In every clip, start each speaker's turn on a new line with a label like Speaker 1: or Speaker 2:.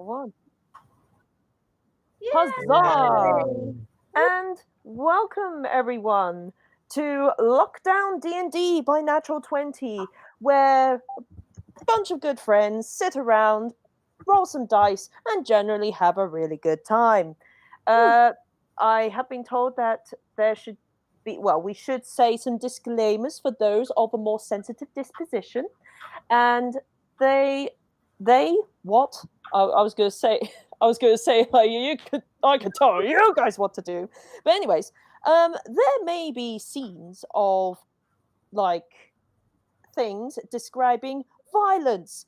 Speaker 1: one.
Speaker 2: Yay!
Speaker 1: Huzzah! And welcome everyone to Lockdown D&D by Natural 20, where a bunch of good friends sit around, roll some dice, and generally have a really good time. I have been told that there should be, well, we should say some disclaimers for those of a more sensitive disposition, and what? I was going to say, I could tell you guys what to do. But anyways, there may be scenes of like things describing violence,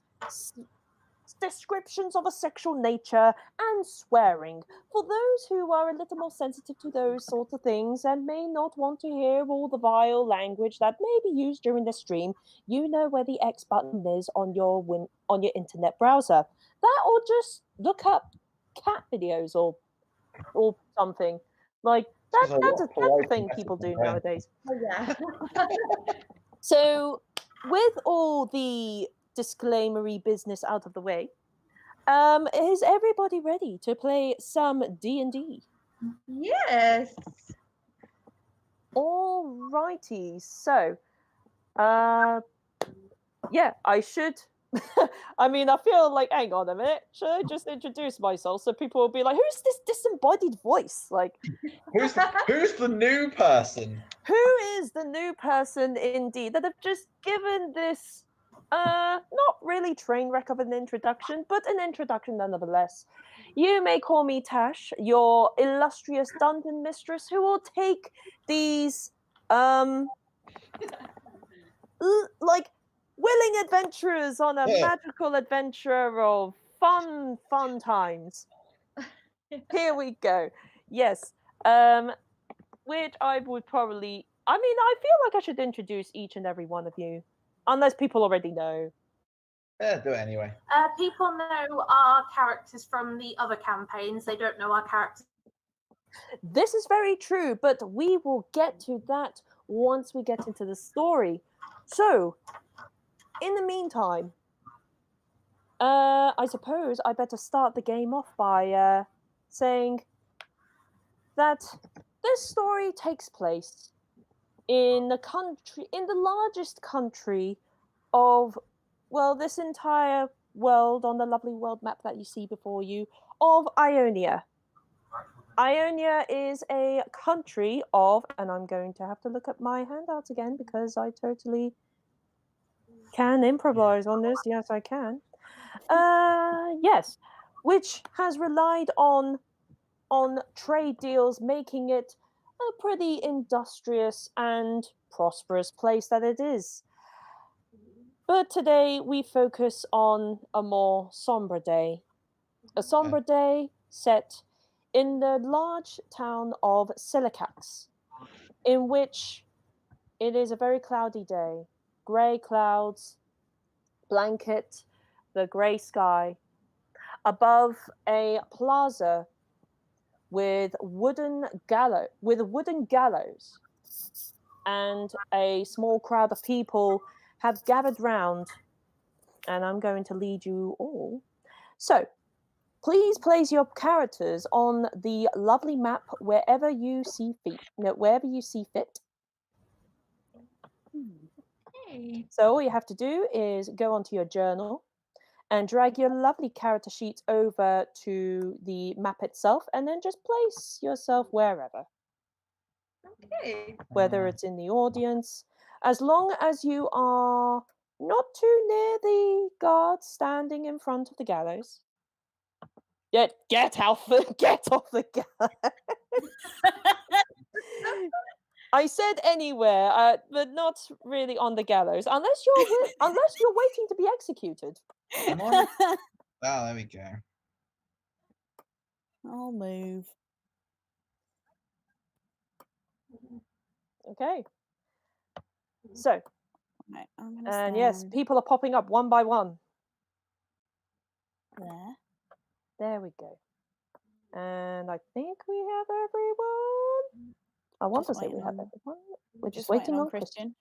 Speaker 1: descriptions of a sexual nature, and swearing. For those who are a little more sensitive to those sorts of things and may not want to hear all the vile language that may be used during the stream, you know where the X button is on your internet browser. That, or just look up cat videos or something like that. That's a thing people do nowadays.
Speaker 2: Oh, yeah.
Speaker 1: So, with all the disclaimery business out of the way, is everybody ready to play some D&D?
Speaker 2: Yes.
Speaker 1: Alrighty, so, yeah, I should. I mean, I feel like, hang on a minute, should I just introduce myself so people will be like, who's this disembodied voice? Like,
Speaker 3: who's the new person?
Speaker 1: Who is the new person indeed that have just given this not really train wreck of an introduction, but an introduction nonetheless. You may call me Tash, your illustrious dungeon mistress, who will take these like willing adventurers on a magical adventure of fun times. Here we go. Yes. Which I would probably, I mean, I feel like I should introduce each and every one of you, unless people already know.
Speaker 3: Yeah, do it anyway.
Speaker 4: People know our characters from the other campaigns. They don't know our characters.
Speaker 1: This is very true, but we will get to that once we get into the story. So, in the meantime, I suppose I better start the game off by saying that this story takes place in the largest country of, well, this entire world on the lovely world map that you see before you, of Ionia. Ionia is a country of, and I'm going to have to look at my handouts again because I totally can improvise on this. Yes, I can. Yes, which has relied on trade deals, making it a pretty industrious and prosperous place that it is. But today we focus on a more somber day. A somber day set in the large town of Silicax, in which it is a very cloudy day. Grey clouds blanket the grey sky above a plaza with wooden gallows, and a small crowd of people have gathered round, and I'm going to lead you all. So, please place your characters on the lovely map wherever you see fit.
Speaker 2: Hey.
Speaker 1: So all you have to do is go onto your journal and drag your lovely character sheets over to the map itself, and then just place yourself wherever.
Speaker 2: Okay.
Speaker 1: Whether it's in the audience, as long as you are not too near the guard standing in front of the gallows. Get off the gallows. I said anywhere, but not really on the gallows, unless you're waiting to be executed.
Speaker 3: Oh, there we go.
Speaker 5: I'll move.
Speaker 1: Okay. So,
Speaker 5: Right, I'm gonna
Speaker 1: and
Speaker 5: stand
Speaker 1: yes, people are popping up one by one.
Speaker 5: there.
Speaker 1: There we go. And I think we have everyone. I want to say we have everyone. We're just waiting on Christian.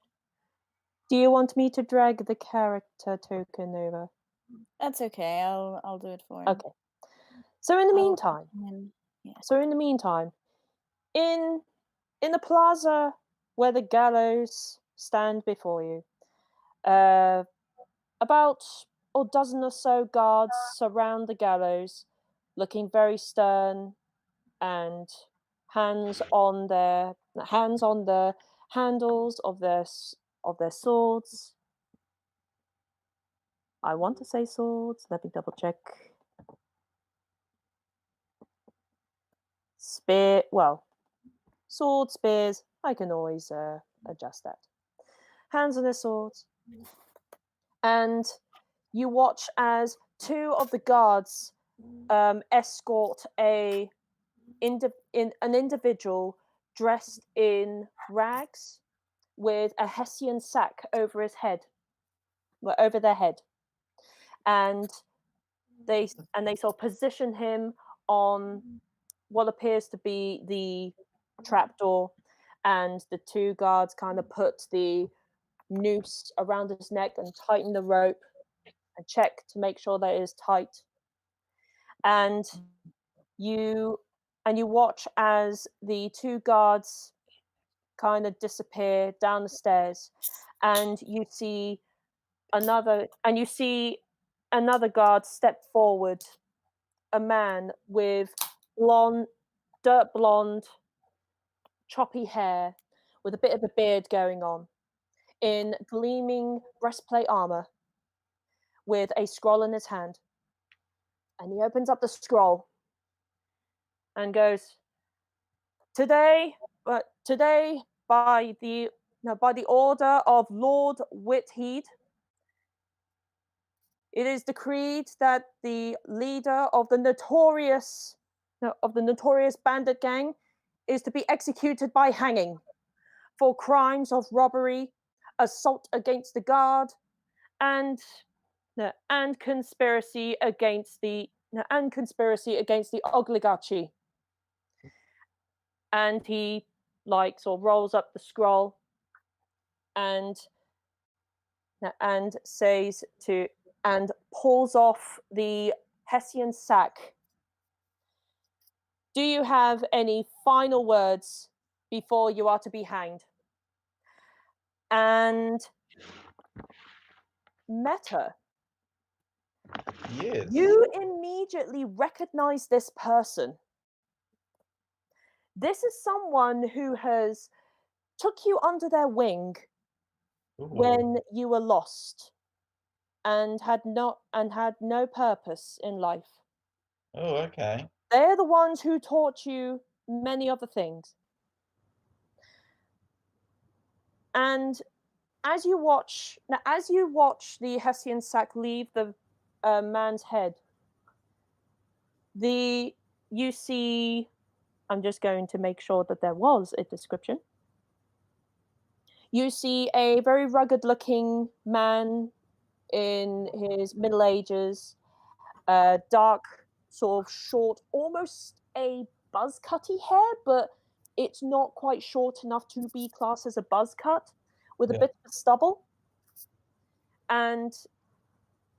Speaker 1: Do you want me to drag the character token over?
Speaker 5: That's okay. I'll do it for him.
Speaker 1: Okay. So in the
Speaker 5: Oh,
Speaker 1: meantime,
Speaker 5: and
Speaker 1: in the plaza where the gallows stand before you, about a dozen or so guards surround the gallows, looking very stern, and hands on the handles of their swords. I want to say swords. Let me double check. Spear. Well, sword, spears. I can always adjust that. Hands on their swords, and you watch as two of the guards escort an individual dressed in rags with a Hessian sack over his head, over their head, and they sort of position him on what appears to be the trapdoor, and the two guards kind of put the noose around his neck and tighten the rope and check to make sure that it is tight. And you watch as the two guards kind of disappear down the stairs, and you see another guard step forward, a man with dirt blonde, choppy hair, with a bit of a beard going on, in gleaming breastplate armor, with a scroll in his hand. And he opens up the scroll and goes, Today, by the order of Lord Whitheed, it is decreed that the leader of the notorious bandit gang is to be executed by hanging for crimes of robbery, assault against the guard, and conspiracy against the oligarchy. And he sort of rolls up the scroll and says and pulls off the Hessian sack. Do you have any final words before you are to be hanged? And Meta,
Speaker 3: Yes.
Speaker 1: you immediately recognize this person. This is someone who has took you under their wing when you were lost and had no purpose in life.
Speaker 3: Oh, okay.
Speaker 1: They're the ones who taught you many other things. And as you watch the Hessian sack leave the man's head, you see. I'm just going to make sure that there was a description. You see a very rugged-looking man in his middle ages, dark, sort of short, almost a buzz cutty hair, but it's not quite short enough to be classed as a buzz cut, with a bit of stubble. And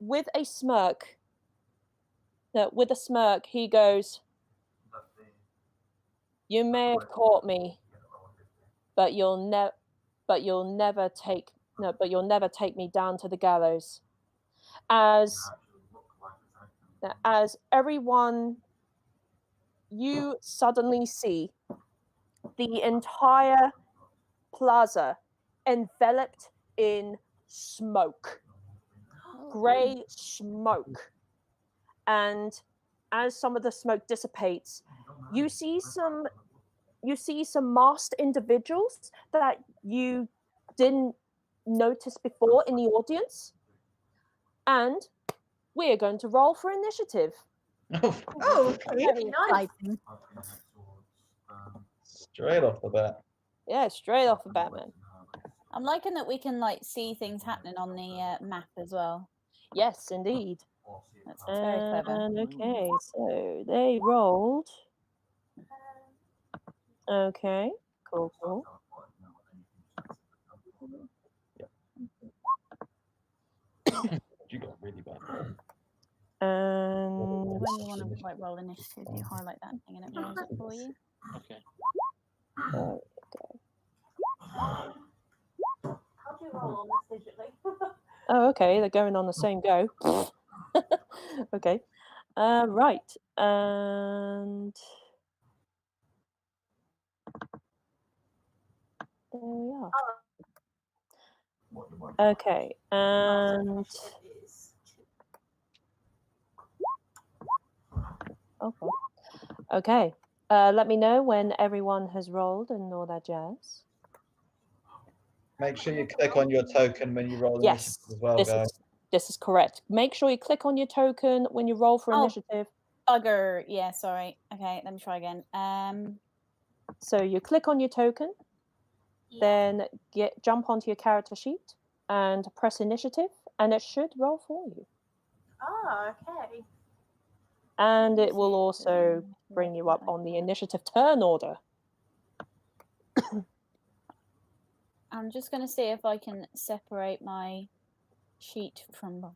Speaker 1: with a smirk, he goes, "You may have caught me, but you'll never take me down to the gallows." As everyone, you suddenly see the entire plaza enveloped in smoke, grey smoke. And as some of the smoke dissipates, you see some masked individuals that you didn't notice before in the audience. And we're going to roll for initiative.
Speaker 2: Oh, okay.
Speaker 5: Very
Speaker 4: Nice.
Speaker 5: exciting.
Speaker 3: Straight off the bat.
Speaker 1: Yeah, straight off the bat, man.
Speaker 5: I'm liking that we can see things happening on the map as well.
Speaker 1: Yes, indeed.
Speaker 5: That's very clever.
Speaker 1: And okay, so they rolled. Okay, cool.
Speaker 3: You got really bad.
Speaker 1: And
Speaker 5: When you want to roll initiative, you highlight that thing and it rolls it for you.
Speaker 2: Okay.
Speaker 1: oh,
Speaker 4: How do you roll on this digitally?
Speaker 1: oh, okay, they're going on the same go. Okay, right, and there we are. Okay, and
Speaker 4: It is 2.
Speaker 1: oh, God. Okay. Let me know when everyone has rolled and all that jazz.
Speaker 3: Make sure you click on your token when you roll
Speaker 1: Yes,
Speaker 3: initiative as well, guys.
Speaker 1: this is correct. Make sure you click on your token when you roll for
Speaker 5: Oh.
Speaker 1: initiative.
Speaker 5: Bugger. Yeah, sorry. Okay, let me try again.
Speaker 1: So you click on your token,
Speaker 4: Yeah.
Speaker 1: then jump onto your character sheet and press initiative, and it should roll for you.
Speaker 4: Oh, okay.
Speaker 1: And
Speaker 5: Let me
Speaker 1: it will
Speaker 5: see if
Speaker 1: also
Speaker 5: the
Speaker 1: bring you
Speaker 5: roll
Speaker 1: up on the
Speaker 5: like that.
Speaker 1: initiative turn order.
Speaker 5: I'm just going to see if I can separate my sheet from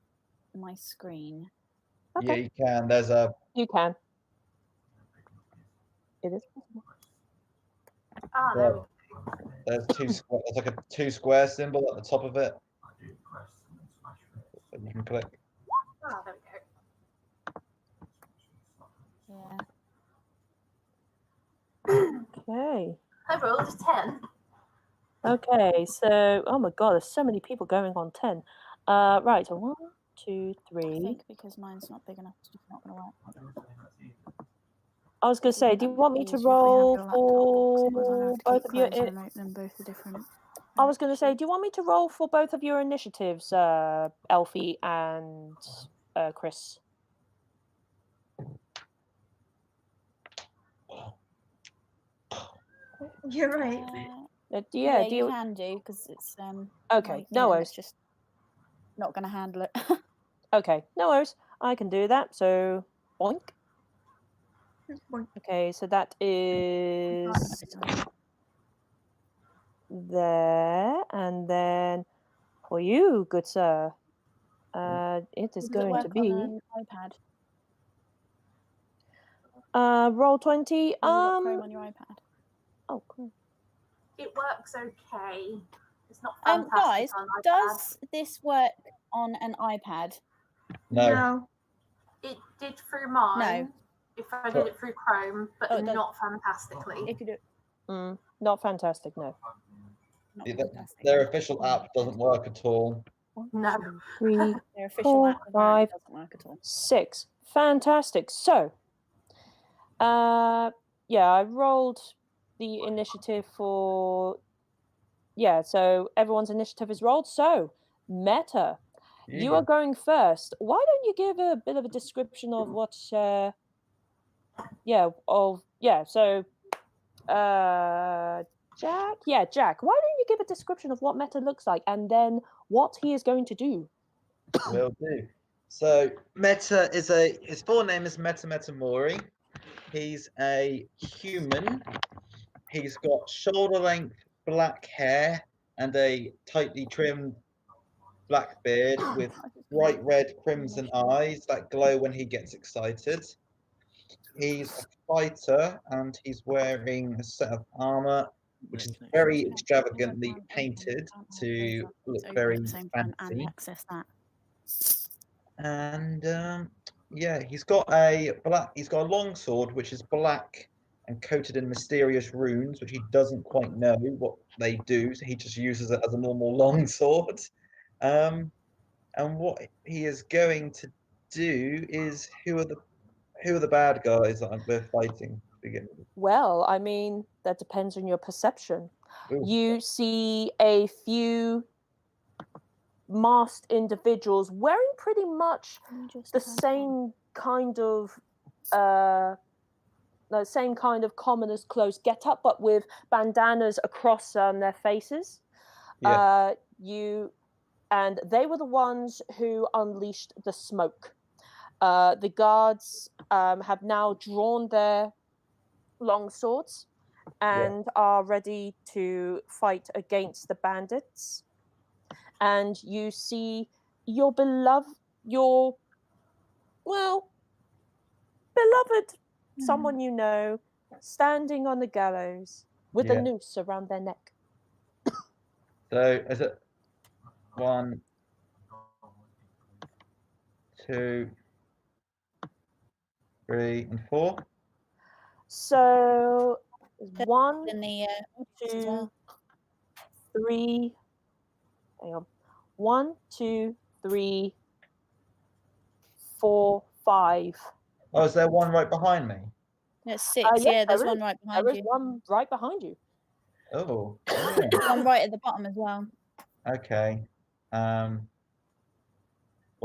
Speaker 5: my screen.
Speaker 3: Yeah,
Speaker 1: Okay,
Speaker 3: you can. There's a
Speaker 1: you can. It is possible.
Speaker 4: Ah, there we go.
Speaker 3: there's there's like a 2 square symbol at the top of it. That you can click.
Speaker 4: Ah, there we go.
Speaker 5: Yeah.
Speaker 1: Okay.
Speaker 4: I rolled a 10.
Speaker 1: Okay, so oh my god, there's so many people going on 10. Right, so 1, 2,
Speaker 5: I
Speaker 1: 3.
Speaker 5: think because mine's not big enough, it's just not going to work.
Speaker 1: I was gonna say, do you want me to
Speaker 5: Easier if we have
Speaker 1: roll
Speaker 5: your laptop box, otherwise I'll
Speaker 1: for
Speaker 5: have to
Speaker 1: both
Speaker 5: keep
Speaker 1: of your?
Speaker 5: closing them open, and both are different.
Speaker 1: I was gonna say, do you want me to roll for both of your initiatives, Elfie and Chris?
Speaker 2: You're right.
Speaker 1: Yeah, do
Speaker 5: you
Speaker 1: you?
Speaker 5: can do because it's
Speaker 1: Okay,
Speaker 5: my
Speaker 1: no
Speaker 5: internet's
Speaker 1: worries.
Speaker 5: just not going to handle it.
Speaker 1: Okay, no worries. I can do that. So, boink. Okay, so that is there, and then for you, good sir, it is
Speaker 5: Does it
Speaker 1: going
Speaker 5: work
Speaker 1: to
Speaker 5: on
Speaker 1: be
Speaker 5: an iPad?
Speaker 1: roll 20.
Speaker 5: Have you got Chrome on your iPad?
Speaker 1: Oh, cool.
Speaker 4: It works okay. It's not fantastic
Speaker 5: Guys,
Speaker 4: on iPad.
Speaker 5: does this work on an iPad?
Speaker 3: No.
Speaker 4: It did through mine. If I did it through Chrome, but
Speaker 5: Oh, it does.
Speaker 4: not fantastically.
Speaker 5: If you do,
Speaker 1: Not fantastic, no.
Speaker 5: not
Speaker 3: Yeah,
Speaker 5: fantastic.
Speaker 3: their official app doesn't work at all.
Speaker 1: 1,
Speaker 4: No.
Speaker 1: 2, 3,
Speaker 5: Their official
Speaker 1: 4,
Speaker 5: app apparently
Speaker 1: 5,
Speaker 5: doesn't work at all.
Speaker 1: 6. Fantastic. So, yeah, I rolled the initiative for. Yeah, so everyone's initiative is rolled. So, Meta, you are going first. Why don't you give a bit of a description of what? So, Jack. Yeah, Jack. Why don't you give a description of what Meta looks like, and then what he is going to do?
Speaker 3: Will do. So Meta is his full name is Meta Metamori. He's a human. He's got shoulder length black hair and a tightly trimmed black beard with bright red crimson eyes that glow when he gets excited. He's a fighter and he's wearing a set of armor which is very extravagantly painted to look very fancy.
Speaker 5: Access that.
Speaker 3: And yeah, he's got a long sword which is black and coated in mysterious runes, which he doesn't quite know what they do, so he just uses it as a normal long sword. And what he is going to do is who are the bad guys that we're fighting to begin with?
Speaker 1: Well, I mean, that depends on your perception.
Speaker 3: Ooh.
Speaker 1: You see a few masked individuals wearing pretty much the same kind of commoner's clothes get up, but with bandanas across their faces.
Speaker 3: Yeah.
Speaker 1: And they were the ones who unleashed the smoke. The guards have now drawn their long swords and are ready to fight against the bandits. And you see your well, beloved someone you know, standing on the gallows with a
Speaker 3: Yeah.
Speaker 1: noose around their neck.
Speaker 3: So is it 1, 2, 3, and 4?
Speaker 1: So
Speaker 5: That's
Speaker 1: 1,
Speaker 5: In the as
Speaker 1: 2,
Speaker 5: well.
Speaker 1: 3. Hang on. 1, 2, 3, 4, 5.
Speaker 3: Oh, is there one right behind me?
Speaker 5: It's 6.
Speaker 1: Yeah,
Speaker 5: Yeah, there's
Speaker 1: there
Speaker 5: one
Speaker 1: is.
Speaker 5: right behind
Speaker 1: There is
Speaker 5: you.
Speaker 1: one right behind you.
Speaker 3: Oh, yeah.
Speaker 5: One right at the bottom as well.
Speaker 3: Okay. Well,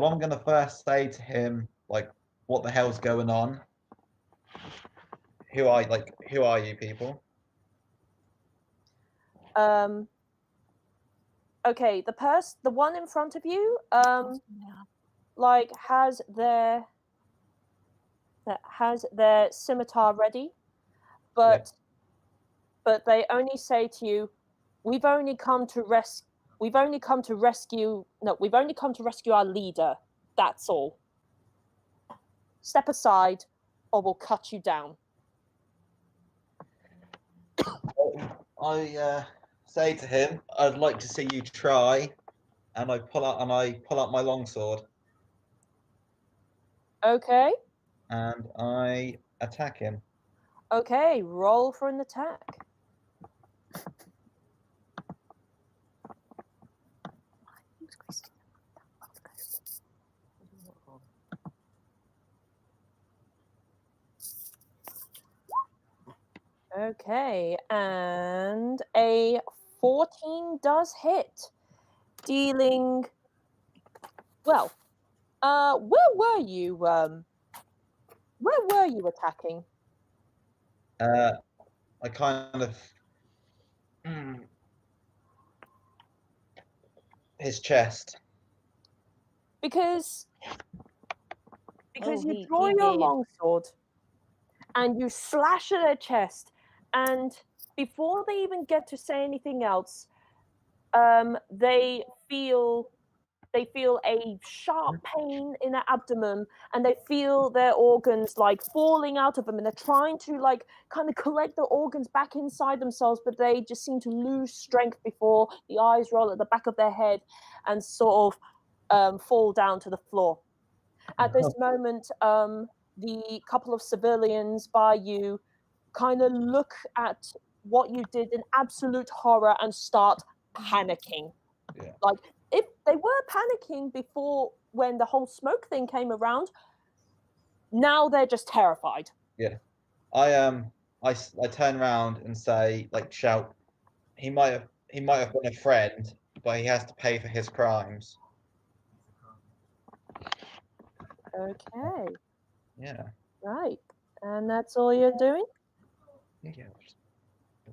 Speaker 3: I'm gonna first say to him, like, what the hell's going on? Who are you people?
Speaker 1: Okay, the one in front of you, like has their scimitar ready, but they only say to you, we've only come to rescue our leader. That's all. Step aside or we'll cut you down.
Speaker 3: I say to him, I'd like to see you try, and I pull out my longsword
Speaker 1: Okay.
Speaker 3: and I attack him.
Speaker 1: Okay, roll for an attack. Okay, and a 14 does hit, dealing. Well, where were you? Where were you attacking?
Speaker 3: I kind of his chest.
Speaker 1: Because
Speaker 5: Oh,
Speaker 1: you
Speaker 5: he
Speaker 1: draw your
Speaker 5: did.
Speaker 1: longsword and you slash at their chest, and before they even get to say anything else, they feel a sharp pain in their abdomen, and they feel their organs like falling out of them, and they're trying to like kind of collect the organs back inside themselves, but they just seem to lose strength before the eyes roll at the back of their head and sort of fall down to the floor. At this moment, the couple of civilians by you kind of look at what you did in absolute horror and start panicking.
Speaker 3: Yeah.
Speaker 1: Like, if they were panicking before when the whole smoke thing came around, now they're just terrified.
Speaker 3: I turn around and say, like, shout, he might have been a friend, but he has to pay for his crimes.
Speaker 1: Okay,
Speaker 3: Yeah.
Speaker 1: right. And that's all you're doing?
Speaker 3: Yeah.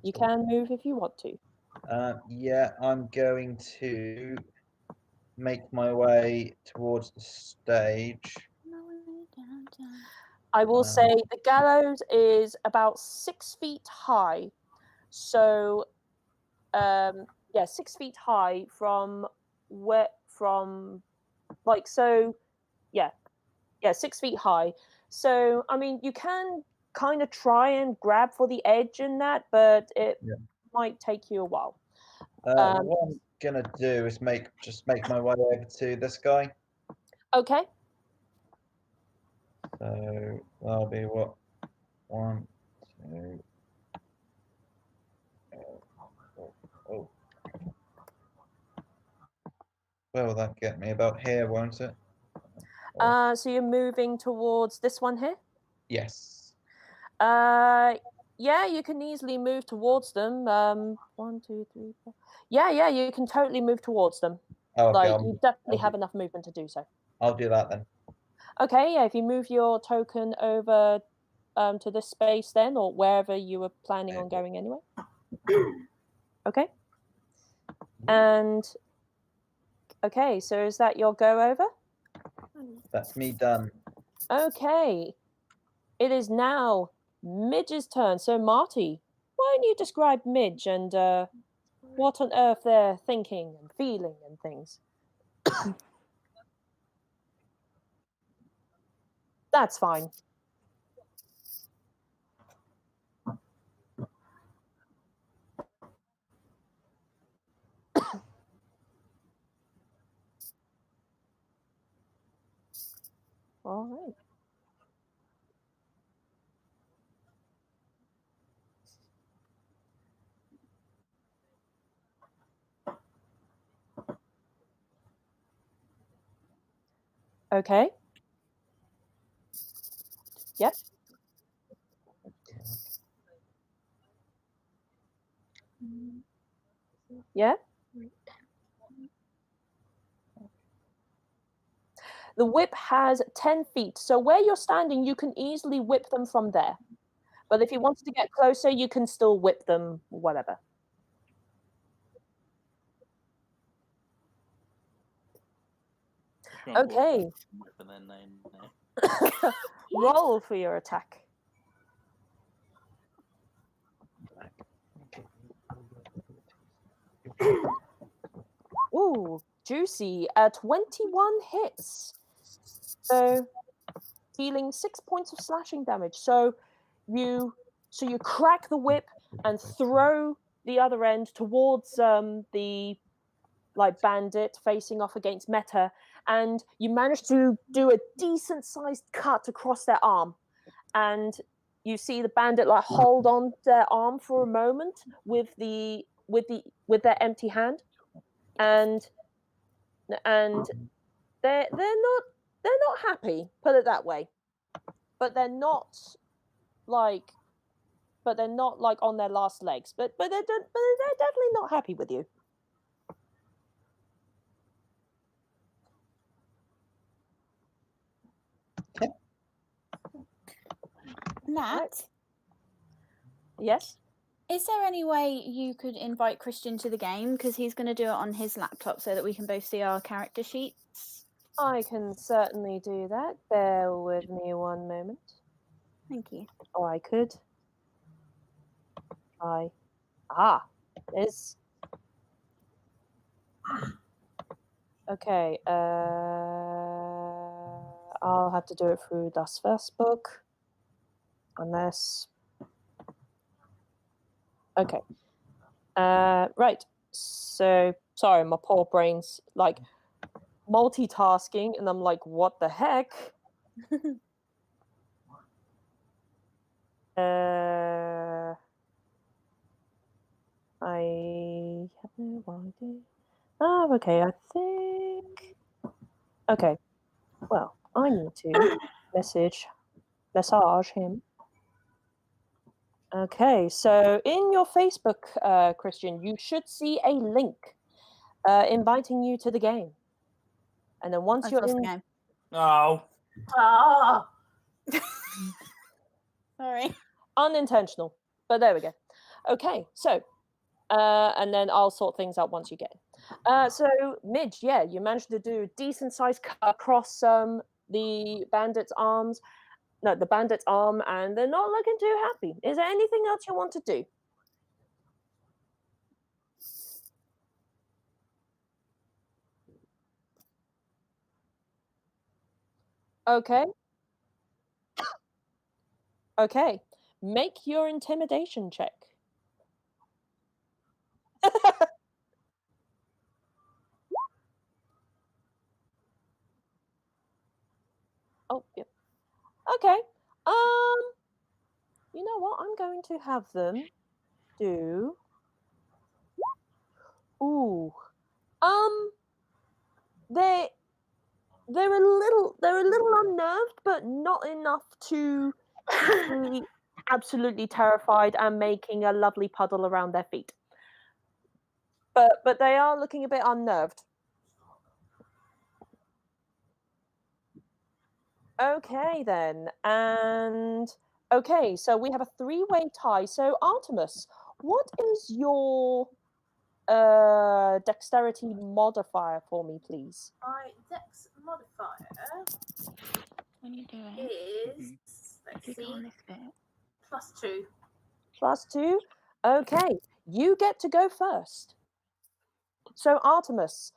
Speaker 1: You can move if you want to.
Speaker 3: Yeah, I'm going to make my way towards the stage.
Speaker 1: I will say the gallows is about 6 feet high. So, yeah, 6 feet high from yeah, 6 feet high. So, I mean, you can kind of try and grab for the edge in that, but it might take you a while.
Speaker 3: What I'm gonna do is make my way over to this guy.
Speaker 1: Okay.
Speaker 3: So that'll be what, 1, 2. Oh. Where will that get me? About here, won't it?
Speaker 1: So you're moving towards this one here?
Speaker 3: Yes.
Speaker 1: Yeah, you can easily move towards them. 1, 2, 3, 4. Yeah, you can totally move towards them.
Speaker 3: Oh, okay,
Speaker 1: Like, you definitely have enough movement to do so.
Speaker 3: I'll do that then.
Speaker 1: Okay, yeah, if you move your token over to this space then, or wherever you were planning on going anyway. Okay. And, okay, so is that your go over?
Speaker 3: That's me done.
Speaker 1: Okay. It is now Midge's turn. So, Marty, why don't you describe Midge and what on earth they're thinking and feeling and things? That's fine. All right. Okay. Yep. Yeah. The whip has 10 feet. So where you're standing, you can easily whip them from there. But if you wanted to get closer, you can still whip them, whatever. Okay. Roll for your attack. Ooh, juicy. 21 hits. So dealing 6 points of slashing damage. So you crack the whip and throw the other end towards the bandit facing off against Meta, and you manage to do a decent sized cut across their arm. And you see the bandit hold on their arm for a moment with their empty hand, and they're not happy, put it that way. But they're not on their last legs. But they're definitely not happy with you.
Speaker 5: Nat,
Speaker 1: Right. Yes?
Speaker 5: is there any way you could invite Christian to the game? Because he's going to do it on his laptop so that we can both see our character sheets.
Speaker 1: I can certainly do that. Bear with me one moment.
Speaker 5: Thank you.
Speaker 1: Or I could. There's... Okay, I'll have to do it through Das Book. Unless... Okay. Right. So, sorry, my poor brain's multitasking, and I'm like, what the heck? I have no idea. Oh, okay, I think... Okay, well, I need to message him. Okay, so in your Facebook, Christian, you should see a link inviting you to the game. And then once you're in...
Speaker 5: the game.
Speaker 2: Oh.
Speaker 4: Ah,
Speaker 5: Sorry.
Speaker 1: Unintentional, but there we go. Okay, so... and then I'll sort things out once you get in. So, Midge, yeah, you managed to do a decent-sized cut across the bandit's arms. No, the bandit's arm, and they're not looking too happy. Is there anything else you want to do? Okay. Okay. Make your intimidation check. Oh, yep. Okay. You know what? I'm going to have them do... Ooh. They're a little unnerved, but not enough to be absolutely terrified and making a lovely puddle around their feet. But they are looking a bit unnerved. Okay then, and okay, so we have a three-way tie. So Artemis, what is your dexterity modifier for me, please?
Speaker 4: my dex modifier
Speaker 5: When you do it,
Speaker 4: is, let's see, +2.
Speaker 1: +2. Okay, you get to go first. So Artemis,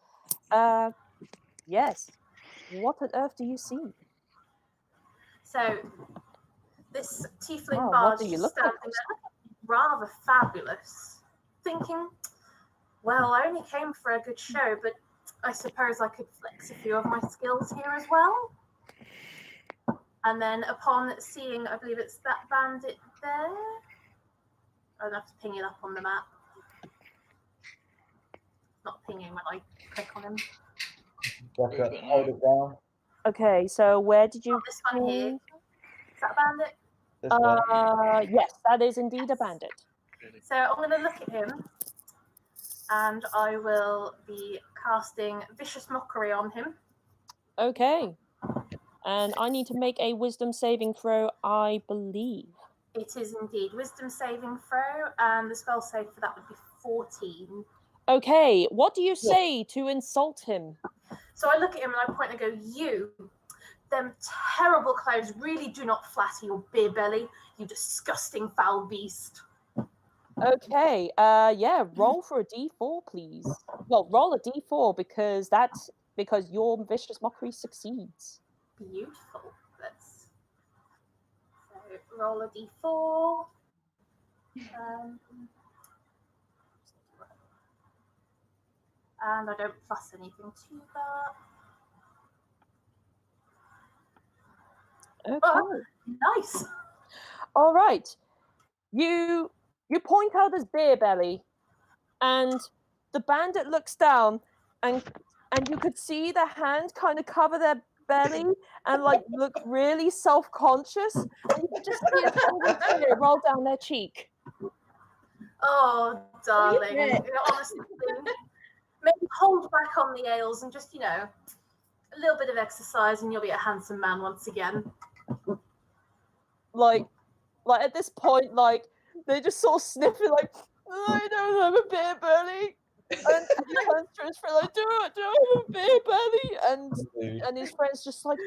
Speaker 1: yes, what on earth do you see?
Speaker 4: So this tiefling
Speaker 1: Oh, what
Speaker 4: bard
Speaker 1: do
Speaker 4: is
Speaker 1: you
Speaker 4: just
Speaker 1: look
Speaker 4: standing
Speaker 1: like?
Speaker 4: there, rather fabulous, thinking, well, I only came for a good show, but I suppose I could flex a few of my skills here as well. And then upon seeing, I believe it's that bandit there, I'll have to ping it up on the map. It's not pinging when I click on him.
Speaker 3: Hold it down.
Speaker 1: Okay, so where did you?
Speaker 4: Oh, this one here. Is that a bandit?
Speaker 3: This way.
Speaker 1: Yes, that is indeed a bandit.
Speaker 4: So I'm going to look at him, and I will be casting Vicious Mockery on him.
Speaker 1: Okay, and I need to make a wisdom saving throw, I believe.
Speaker 4: It is indeed Wisdom saving throw, and the spell save for that would be 14.
Speaker 1: Okay, what do you say to insult him?
Speaker 4: So I look at him and I point and go, you, them terrible clothes really do not flatter your beer belly, you disgusting foul beast.
Speaker 1: Okay, yeah, roll for a d4, please. Well, roll a d4 because your vicious mockery succeeds.
Speaker 4: Beautiful. So roll a d4. And I don't plus anything to that.
Speaker 1: Okay.
Speaker 4: Oh, nice.
Speaker 1: All right. You point out his beer belly, and the bandit looks down, and you could see the hand kind of cover their belly and like look really self-conscious, and you could just see a single tear roll down their cheek.
Speaker 4: Oh, darling.
Speaker 2: Yeah.
Speaker 4: Honestly, maybe hold back on the ales and just, a little bit of exercise and you'll be a handsome man once again.
Speaker 1: Like at this point, like they just sort of sniffing, like, I don't have a beer belly. And he turns to his friend like, do I have a beer belly? And his friend's just like,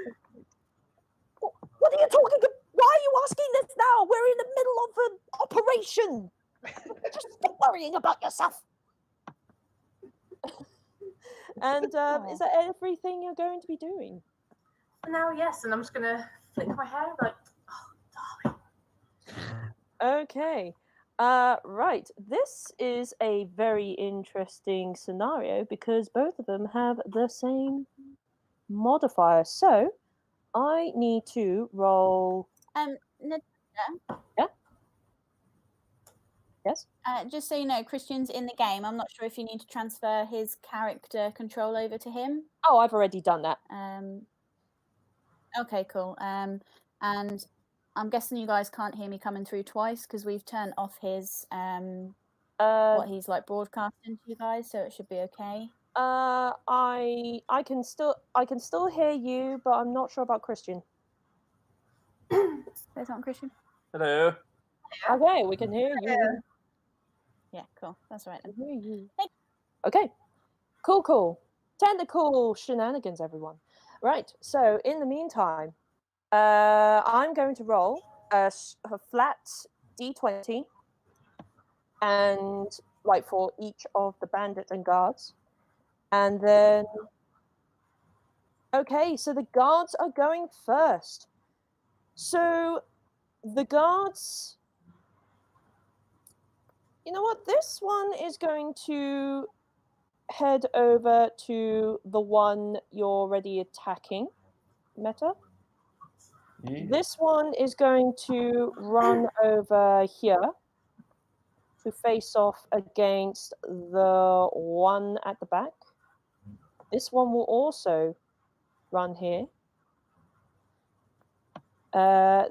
Speaker 1: what are you talking about? Why are you asking this now? We're in the middle of an operation. Just stop worrying about yourself. And is that everything you're going to be doing?
Speaker 4: For now, yes, and I'm just going to flick my hair like, oh, darling.
Speaker 1: Okay. Right. This is a very interesting scenario because both of them have the same modifier. So I need to roll.
Speaker 5: Natasha,
Speaker 1: Yes.
Speaker 5: just so you know, Christian's in the game. I'm not sure if you need to transfer his character control over to him.
Speaker 1: Oh, I've already done that.
Speaker 5: Okay, cool. And I'm guessing you guys can't hear me coming through twice because we've turned off his what he's like broadcasting to you guys, so it should be okay.
Speaker 1: I can still hear you, but I'm not sure about Christian.
Speaker 5: There's not Christian.
Speaker 6: Hello.
Speaker 1: Okay, we can hear you.
Speaker 5: Yeah, cool. That's right.
Speaker 1: I can hear you.
Speaker 5: Thank
Speaker 1: Okay, cool. Technical shenanigans, everyone. Right. So in the meantime, I'm going to roll a flat d20, and like for each of the bandits and guards, and then. Okay, so the guards are going first. So the guards. You know what? This one is going to head over to the one you're already attacking, Meta. This one is going to run over here to face off against the one at the back. This one will also run here.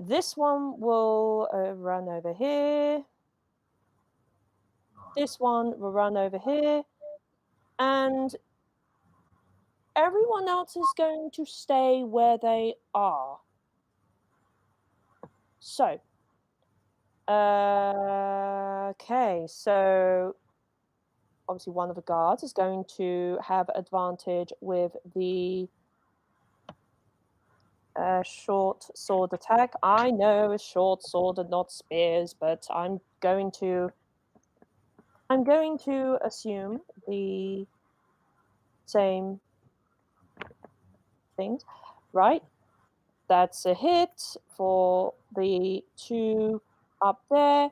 Speaker 1: This one will run over here. This one will run over here. And everyone else is going to stay where they are. So, okay, so obviously one of the guards is going to have advantage with the short sword attack. I know a short sword and not spears, but I'm going to assume the same things, right? that's a hit for the 2 up there.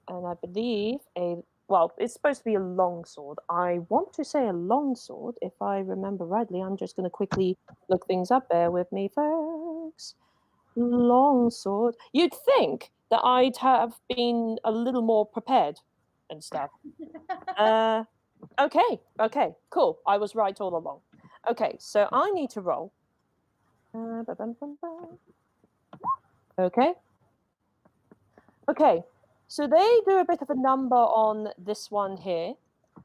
Speaker 1: And I believe it's supposed to be a longsword. I want to say a longsword, if I remember rightly. I'm just going to quickly look things up. Bear with me, folks. Longsword. You'd think that I'd have been a little more prepared and stuff. Okay, cool. I was right all along. Okay, so I need to roll. Okay, so they do a bit of a number on this one here,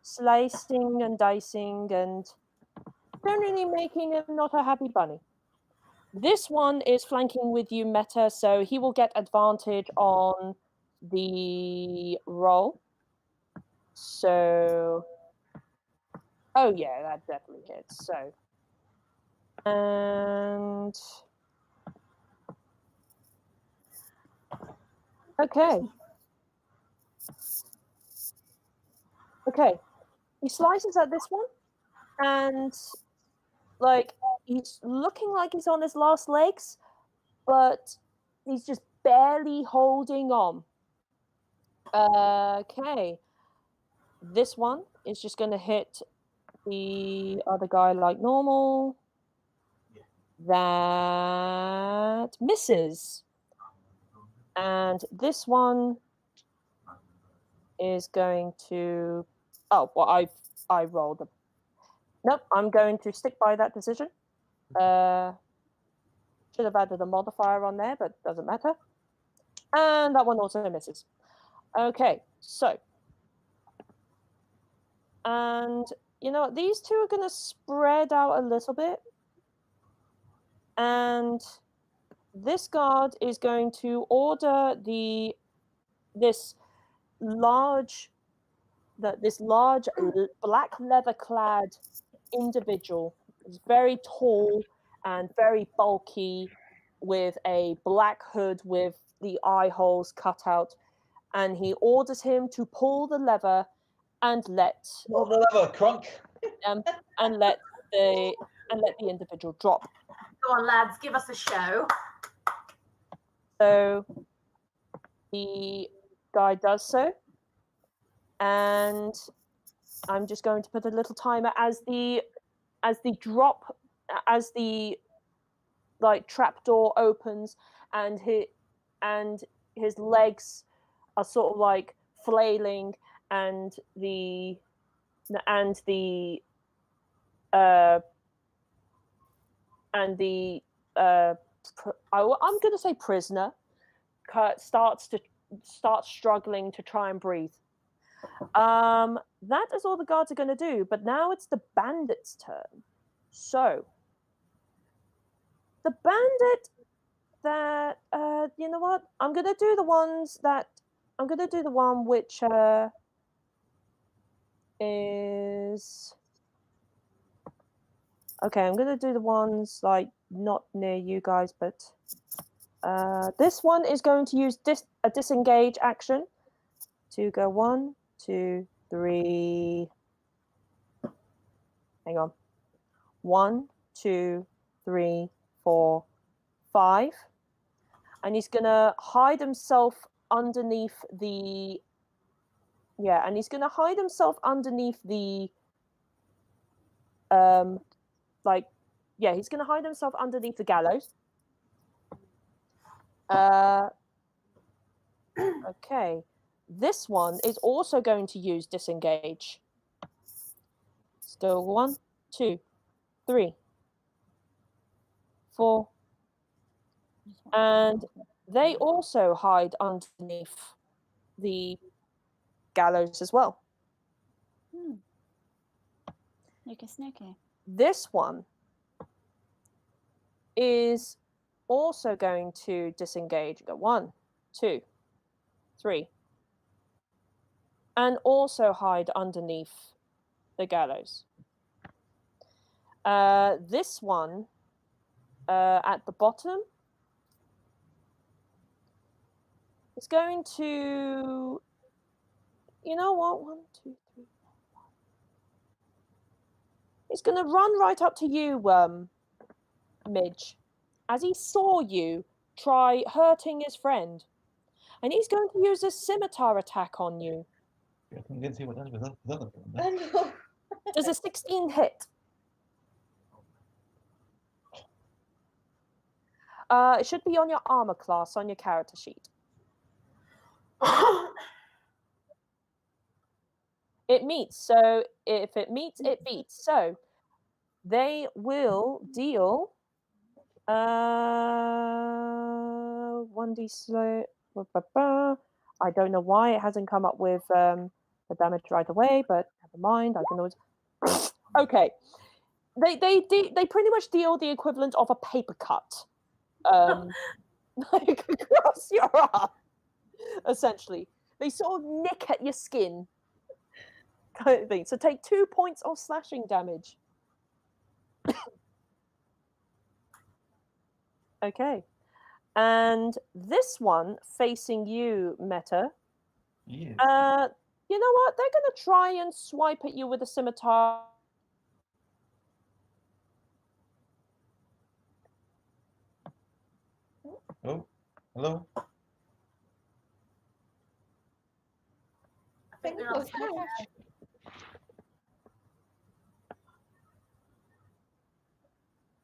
Speaker 1: slicing and dicing and generally making him not a happy bunny. This one is flanking with you, Meta, so he will get advantage on the roll. So, oh yeah, that definitely hits. So, and okay. Okay, he slices at this one, and like he's looking like he's on his last legs, but he's just barely holding on. Okay, this one is just going to hit the other guy like normal. That misses, and this one is going to. Oh, well, I rolled a. Nope, I'm going to stick by that decision. Should have added a modifier on there, but doesn't matter. And that one also misses. Okay, so. And, you know, these two are going to spread out a little bit. And this guard is going to order this large black leather-clad individual. He's very tall and very bulky, with a black hood with the eye holes cut out, and he orders him to pull the lever and
Speaker 3: Pull the lever, Crunk.
Speaker 1: and let the individual drop.
Speaker 4: Go on, lads, give us a show.
Speaker 1: So the guy does so, and I'm just going to put a little timer as the trapdoor opens, and his legs are sort of like flailing, and I'm going to say prisoner starts struggling to try and breathe. That is all the guards are going to do, but now it's the bandit's turn. So the bandit that you know what? I'm going to do the one which is okay. I'm going to do the ones like not near you guys, but this one is going to use a disengage action to go 1, 2, 3. Hang on. 1, 2, 3, 4, 5. And he's gonna hide himself underneath the. Yeah, and he's gonna hide himself underneath the. He's gonna hide himself underneath the gallows. Okay. This one is also going to use disengage. Still 1, 2, 3, 4. And they also hide underneath the gallows as well.
Speaker 5: Sneaky.
Speaker 1: This one is also going to disengage. Go 1, 2, 3. And also hide underneath the gallows. This one at the bottom is going to, you know what? 1, 2, 3, 4, 5. It's going to run right up to you, Midge, as he saw you try hurting his friend. And he's going to use a scimitar attack on you.
Speaker 3: I can see what that was.
Speaker 2: Oh,
Speaker 1: Does a 16 hit? It should be on your armor class on your character sheet. It meets. So if it meets, it beats. So they will deal 1d slow. I don't know why it hasn't come up with the damage right away, but never mind. I can always. Okay, they pretty much deal the equivalent of a paper cut, like across your arm. Essentially, they sort of nick at your skin, kind of thing. So take 2 points of slashing damage. Okay. And this one facing you, Meta.
Speaker 3: Yeah.
Speaker 1: You know what? They're gonna try and swipe at you with a scimitar.
Speaker 3: Oh, hello.
Speaker 4: I think they're on
Speaker 2: okay.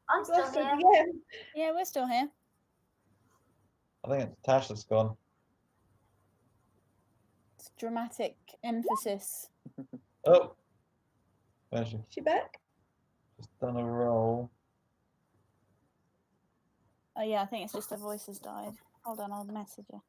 Speaker 4: I'm still
Speaker 2: Bless her,
Speaker 4: here.
Speaker 2: yeah.
Speaker 5: Yeah, we're still here.
Speaker 3: I think it's Tash that's gone.
Speaker 5: It's dramatic emphasis.
Speaker 3: Oh, where's she?
Speaker 2: She back?
Speaker 3: Just done a roll.
Speaker 5: Oh yeah, I think it's just her voice has died. Hold on, I'll message her.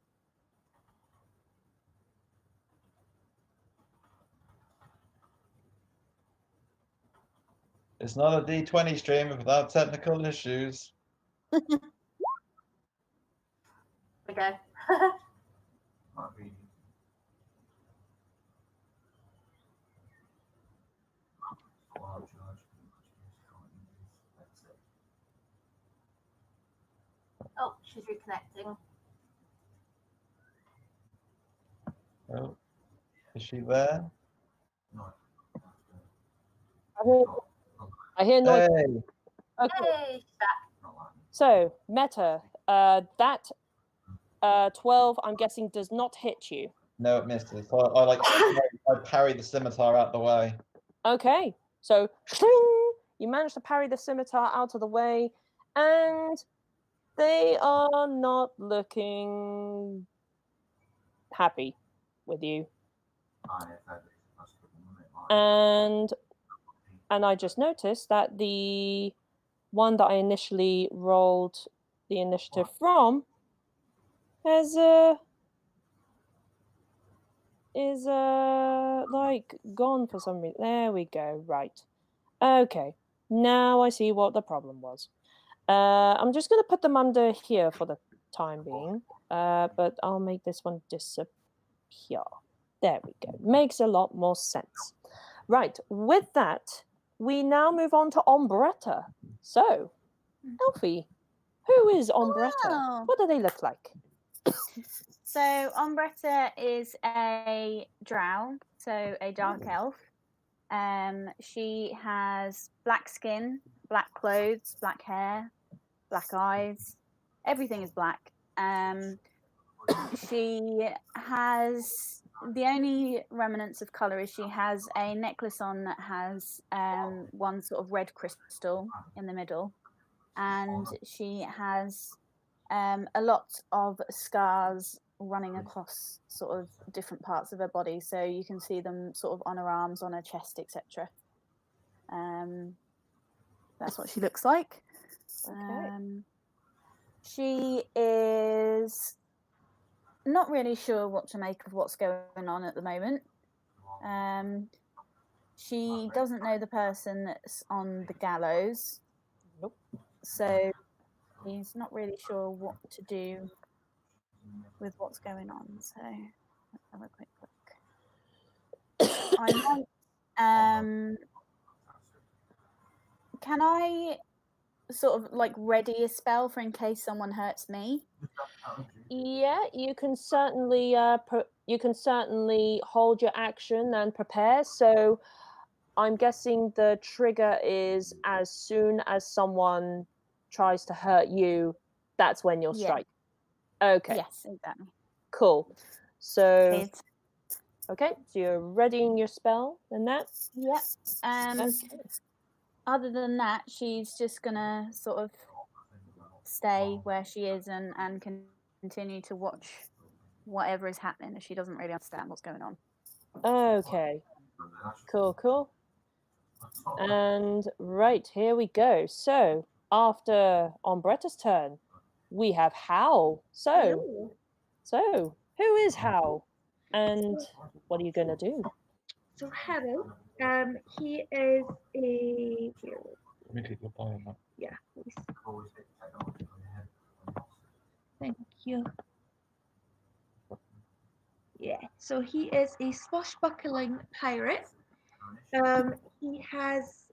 Speaker 3: It's not a D20 stream without technical issues.
Speaker 4: Okay. Oh, she's reconnecting.
Speaker 3: Oh, is she there?
Speaker 1: I hear noise.
Speaker 3: Hey,
Speaker 1: Okay.
Speaker 4: Hey, she's back.
Speaker 1: So Meta, that 12, I'm guessing, does not hit you.
Speaker 3: no, it misses. So I parry the scimitar out the way.
Speaker 1: Okay. So shing, you manage to parry the scimitar out of the way, and they are not looking happy with you. And I just noticed that the one that I initially rolled the initiative from has is like gone for some reason. There we go. Right. Okay. Now I see what the problem was. I'm just gonna put them under here for the time being. But I'll make this one disappear. There we go. Makes a lot more sense. Right. With that, we now move on to Ombretta. So, Elfie, who is Ombretta?
Speaker 5: Wow.
Speaker 1: What do they look like?
Speaker 5: So Ombretta is a drow, so a dark elf. She has black skin, black clothes, black hair, black eyes. Everything is black. She has the only remnants of color is she has a necklace on that has one sort of red crystal in the middle, and she has a lot of scars running across sort of different parts of her body, so you can see them sort of on her arms, on her chest, etc. That's what she looks like.
Speaker 1: Okay.
Speaker 5: She is not really sure what to make of what's going on at the moment. She doesn't know the person that's on the gallows.
Speaker 1: Nope.
Speaker 5: So he's not really sure what to do with what's going on. So let's have a quick look. I might, can I sort of like ready a spell for in case someone hurts me?
Speaker 1: Yeah, you can certainly hold your action and prepare. So I'm guessing the trigger is as soon as someone tries to hurt you, that's when you'll
Speaker 5: Yeah.
Speaker 1: strike. Okay,
Speaker 5: Yes, exactly.
Speaker 1: cool. So,
Speaker 5: Hit.
Speaker 1: okay, so you're readying your spell and that?
Speaker 5: Yep.
Speaker 1: Okay.
Speaker 5: Other than that, she's just gonna sort of stay where she is and continue to watch whatever is happening, as she doesn't really understand what's going on.
Speaker 1: Okay, cool. And right, here we go. So, after Ombretta's turn, we have Hal. So, who is Hal? And what are you going to do?
Speaker 2: So Harold, he is a here,
Speaker 3: Let me get your bio up.
Speaker 2: yeah, please. Thank you. Yeah, so he is a swashbuckling pirate. He has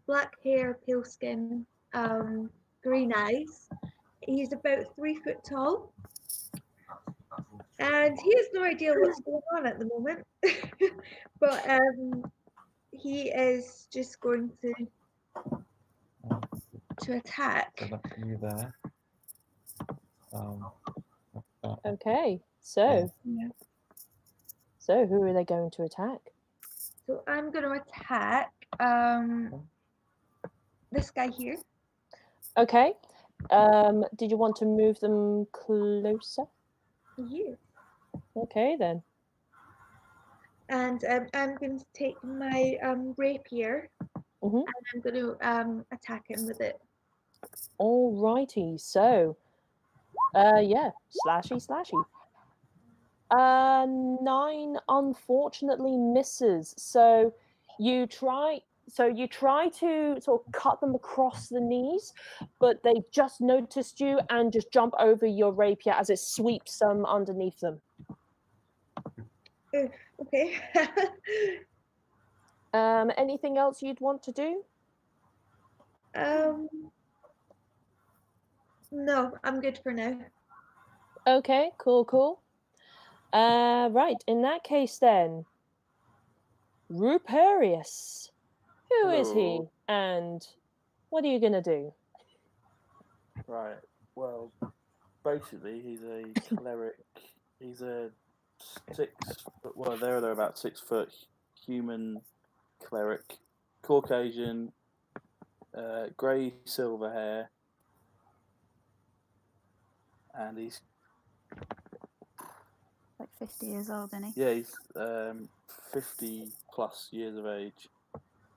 Speaker 2: black hair, pale skin, green eyes. He's about 3 foot tall. And he has no idea what's going on at the moment. But he is just going to attack.
Speaker 3: So that's you there.
Speaker 1: Okay, so
Speaker 2: Yeah.
Speaker 1: so who are they going to attack?
Speaker 2: So I'm going to attack this guy here.
Speaker 1: Okay. Did you want to move them closer?
Speaker 2: Here.
Speaker 1: Okay then.
Speaker 2: And I'm going to take my rapier
Speaker 1: Mhm.
Speaker 2: and I'm going to attack him with it.
Speaker 1: Alrighty. So, yeah, slashy. 9 unfortunately misses. So you try to sort of cut them across the knees, but they just noticed you and just jump over your rapier as it sweeps them underneath them.
Speaker 2: Okay.
Speaker 1: Anything else you'd want to do?
Speaker 2: No, I'm good for now.
Speaker 1: Okay, cool. Right, in that case then, Ruperius. Who is he?
Speaker 6: Hello.
Speaker 1: And what are you gonna do?
Speaker 6: Right. Well, basically, he's a cleric. He's a 6 foot. Well, they're about 6 foot human cleric, Caucasian, grey silver hair, and he's
Speaker 5: Like 50 years old, isn't he?
Speaker 6: yeah, he's 50 plus years of age.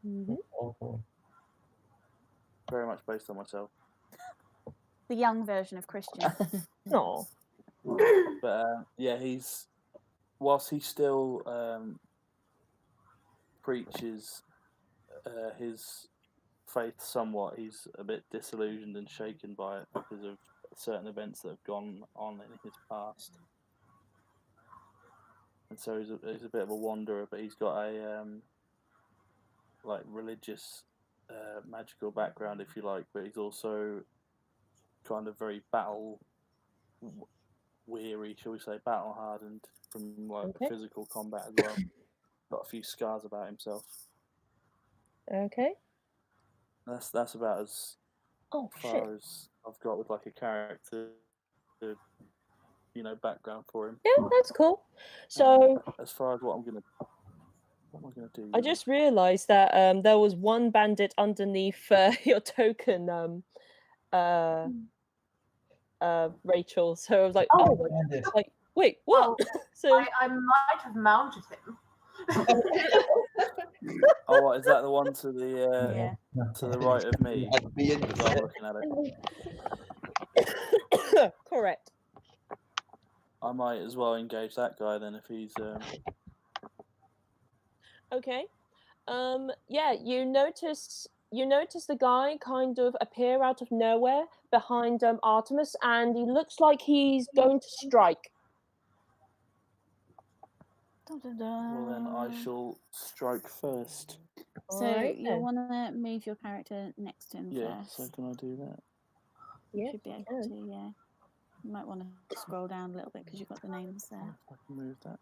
Speaker 1: Mm-hmm.
Speaker 6: Very much based on myself.
Speaker 5: The young version of Christian.
Speaker 1: No.
Speaker 6: But yeah, he's whilst he still preaches his faith somewhat, he's a bit disillusioned and shaken by it because of certain events that have gone on in his past. And so he's a bit of a wanderer, but he's got a like religious magical background, if you like, but he's also kind of very battle weary, shall we say, battle hardened from like
Speaker 1: Okay.
Speaker 6: physical combat as well. Got a few scars about himself.
Speaker 1: Okay.
Speaker 6: That's about as
Speaker 1: Oh shit.
Speaker 6: far as I've got with like a character, background for him.
Speaker 1: Yeah, that's cool. So
Speaker 6: As far as what am I gonna do?
Speaker 1: I just realised that there was one bandit underneath your token, Rachel. So I was like,
Speaker 4: Oh.
Speaker 1: like wait, what?
Speaker 4: Oh,
Speaker 1: So
Speaker 4: I might have mounted him.
Speaker 6: Oh, what is that? The one to the
Speaker 5: Yeah.
Speaker 6: to the right of me?
Speaker 3: I'd be in
Speaker 6: As I'm looking at it.
Speaker 1: correct.
Speaker 6: I might as well engage that guy then if he's.
Speaker 1: Okay. Yeah, you notice the guy kind of appear out of nowhere behind Artemis, and he looks like he's going to strike.
Speaker 5: Dun, dun, dun.
Speaker 6: Well, then I shall strike first.
Speaker 5: So
Speaker 1: Alright
Speaker 5: you'll
Speaker 1: then.
Speaker 5: want to move your character next to him
Speaker 6: Yeah.
Speaker 5: first.
Speaker 6: So can I do that?
Speaker 1: Yeah,
Speaker 5: Should be able
Speaker 1: can.
Speaker 5: to, yeah. You might want to scroll down a little bit because you've got the names there.
Speaker 6: If I can move that.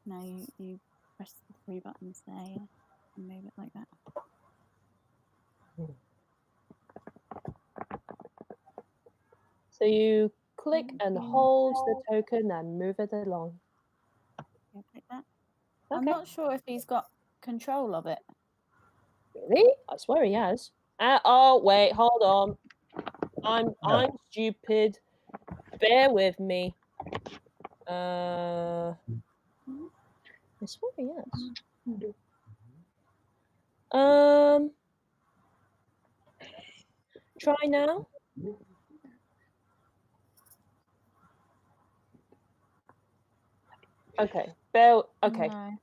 Speaker 5: No, you press the 3 buttons there, yeah, and move it like that.
Speaker 1: So you click and hold the token and move it along.
Speaker 5: Yeah, click that. I'm
Speaker 1: Okay.
Speaker 5: not sure if he's got control of it.
Speaker 1: Really? I swear he has. Oh wait, hold on. I'm stupid. Bear with me. I swear he has. Try now. Okay. Okay.
Speaker 5: No.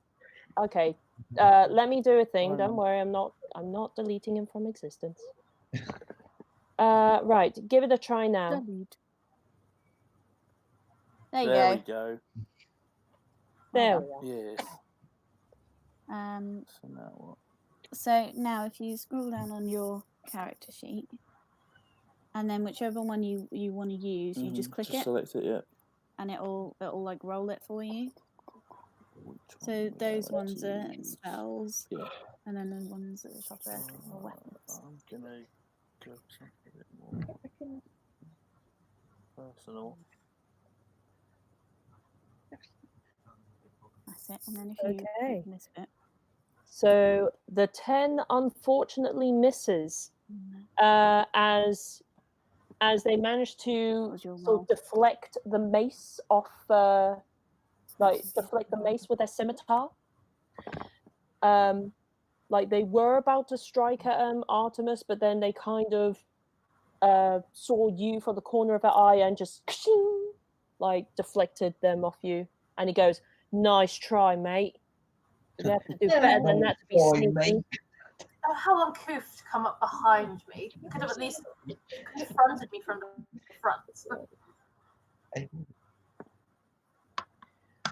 Speaker 1: Okay. Let me do a thing.
Speaker 6: Fine,
Speaker 1: Don't
Speaker 6: man.
Speaker 1: worry. I'm not deleting him from existence. Right. Give it a try now.
Speaker 5: Delete. There you
Speaker 6: There we
Speaker 5: go.
Speaker 6: go.
Speaker 1: There
Speaker 5: Well
Speaker 1: we are.
Speaker 6: Yes.
Speaker 5: done.
Speaker 6: So now what?
Speaker 5: So now if you scroll down on your character sheet, and then whichever one you want to use, you just click it,
Speaker 6: Select it, yeah.
Speaker 5: and it'll like roll it for you.
Speaker 6: Which
Speaker 5: So
Speaker 6: one would I
Speaker 5: those
Speaker 6: like
Speaker 5: ones
Speaker 6: to
Speaker 5: are
Speaker 6: use?
Speaker 5: spells,
Speaker 6: Yeah.
Speaker 5: and then the ones at the top are weapons.
Speaker 6: I'm gonna go for something a bit more personal.
Speaker 5: That's it. And then if you
Speaker 1: Okay.
Speaker 5: open this bit,
Speaker 1: So the 10 unfortunately misses as they manage to
Speaker 5: was your
Speaker 1: sort
Speaker 5: roll.
Speaker 1: of deflect the mace off, deflect the mace with their scimitar. Like they were about to strike at Artemis, but then they kind of saw you from the corner of her eye and just like deflected them off you. And he goes, "Nice try, mate. You have to do better than that to be sneaky."
Speaker 4: Oh, how uncouth to come up behind me. You could have at least confronted me from the front.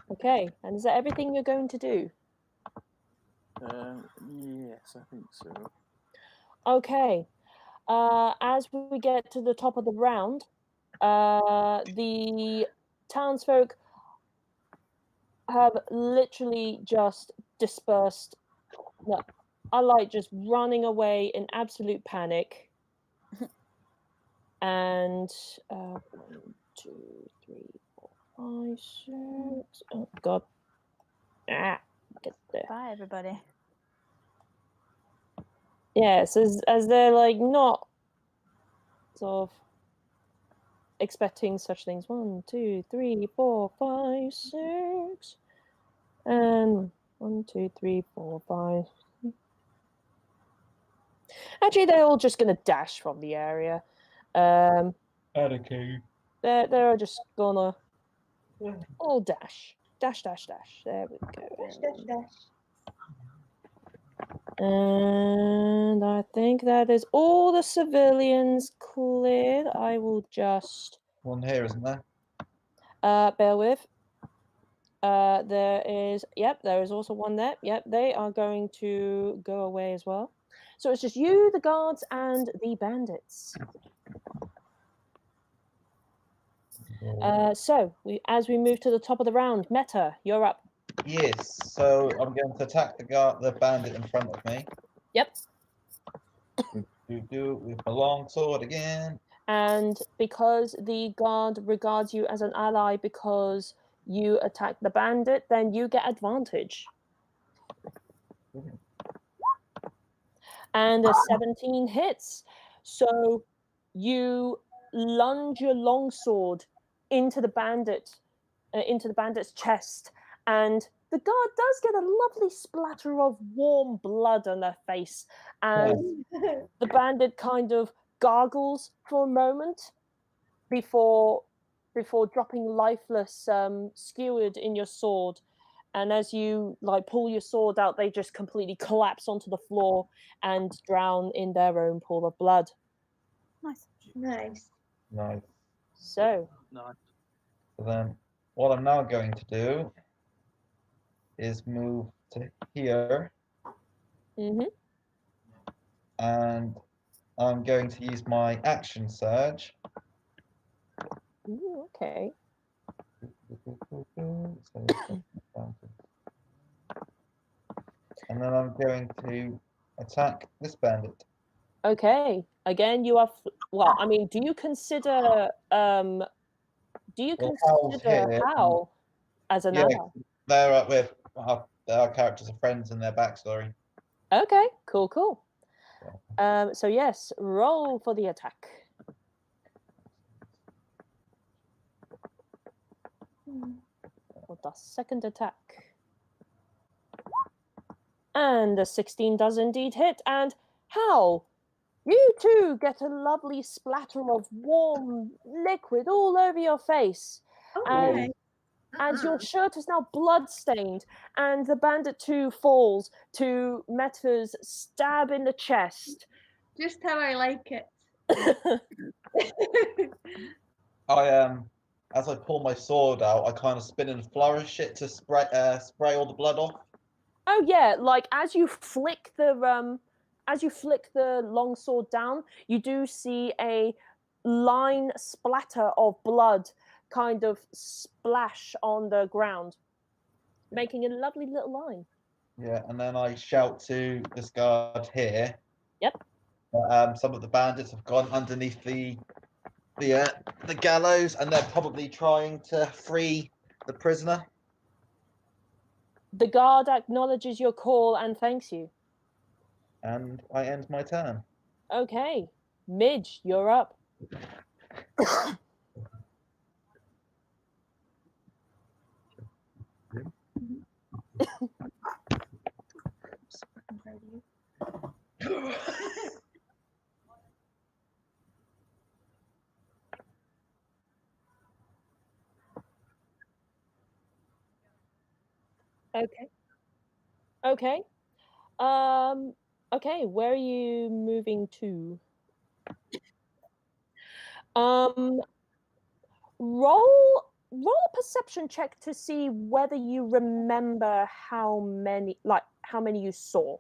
Speaker 1: Okay, and is that everything you're going to do?
Speaker 6: Yes, I think so.
Speaker 1: Okay. As we get to the top of the round, the townsfolk have literally just dispersed. No, I like just running away in absolute panic. And 1, 2, 3, 4, 5, 6. Oh God! Get there.
Speaker 5: Bye, everybody.
Speaker 1: Yes, as they're like not sort of expecting such things. 1, 2, 3, 4, 5, 6, and 1, 2, 3, 4, 5. Actually, they're all just going to dash from the area.
Speaker 3: Okay.
Speaker 1: They're just gonna all dash. Dash. There we go. And I think that is all the civilians cleared. I will just
Speaker 3: One here, isn't there?
Speaker 1: bear with. There is also one there. Yep, they are going to go away as well. So it's just you, the guards, and the bandits. So as we move to the top of the round, Meta, you're up.
Speaker 3: Yes. So I'm going to attack the bandit in front of me.
Speaker 1: Yep.
Speaker 3: Do with my long sword again.
Speaker 1: And because the guard regards you as an ally because you attack the bandit, then you get advantage. And a 17 hits. So you lunge your longsword into the bandit's chest, and the guard does get a lovely splatter of warm blood on their face as the bandit kind of gargles for a moment before dropping lifeless, skewered in your sword. And as you like pull your sword out, they just completely collapse onto the floor and drown in their own pool of blood.
Speaker 5: Nice.
Speaker 2: Nice.
Speaker 3: Nice.
Speaker 1: So
Speaker 6: Nice.
Speaker 3: So then, what I'm now going to do is move to here, and I'm going to use my action surge.
Speaker 1: Ooh, okay.
Speaker 3: And then I'm going to attack this bandit.
Speaker 1: Okay. Again, you are. Well, I mean, do you consider do you
Speaker 3: Well, Hal's
Speaker 1: consider
Speaker 3: here.
Speaker 1: Hal as an
Speaker 3: Yeah,
Speaker 1: ally?
Speaker 3: they're up with our characters are friends in their backstory.
Speaker 1: Okay, cool. So yes, roll for the attack. For the second attack. And the 16 does indeed hit. And Hal, you too get a lovely splatter of warm liquid all over your face.
Speaker 2: Okay.
Speaker 1: And your shirt is now blood-stained, and the bandit 2 falls to Meta's stab in the chest.
Speaker 2: Just how I like it.
Speaker 3: As I pull my sword out, I kind of spin and flourish it to spray all the blood off.
Speaker 1: Oh yeah, like as you flick the long sword down, you do see a line splatter of blood kind of splash on the ground, making a lovely little line.
Speaker 3: Yeah, and then I shout to this guard here.
Speaker 1: Yep.
Speaker 3: Some of the bandits have gone underneath the gallows, and they're probably trying to free the prisoner.
Speaker 1: The guard acknowledges your call and thanks you.
Speaker 3: And I end my turn.
Speaker 1: Okay, Midge, you're up. Okay. Okay, where are you moving to? Roll a perception check to see whether you remember how many you saw.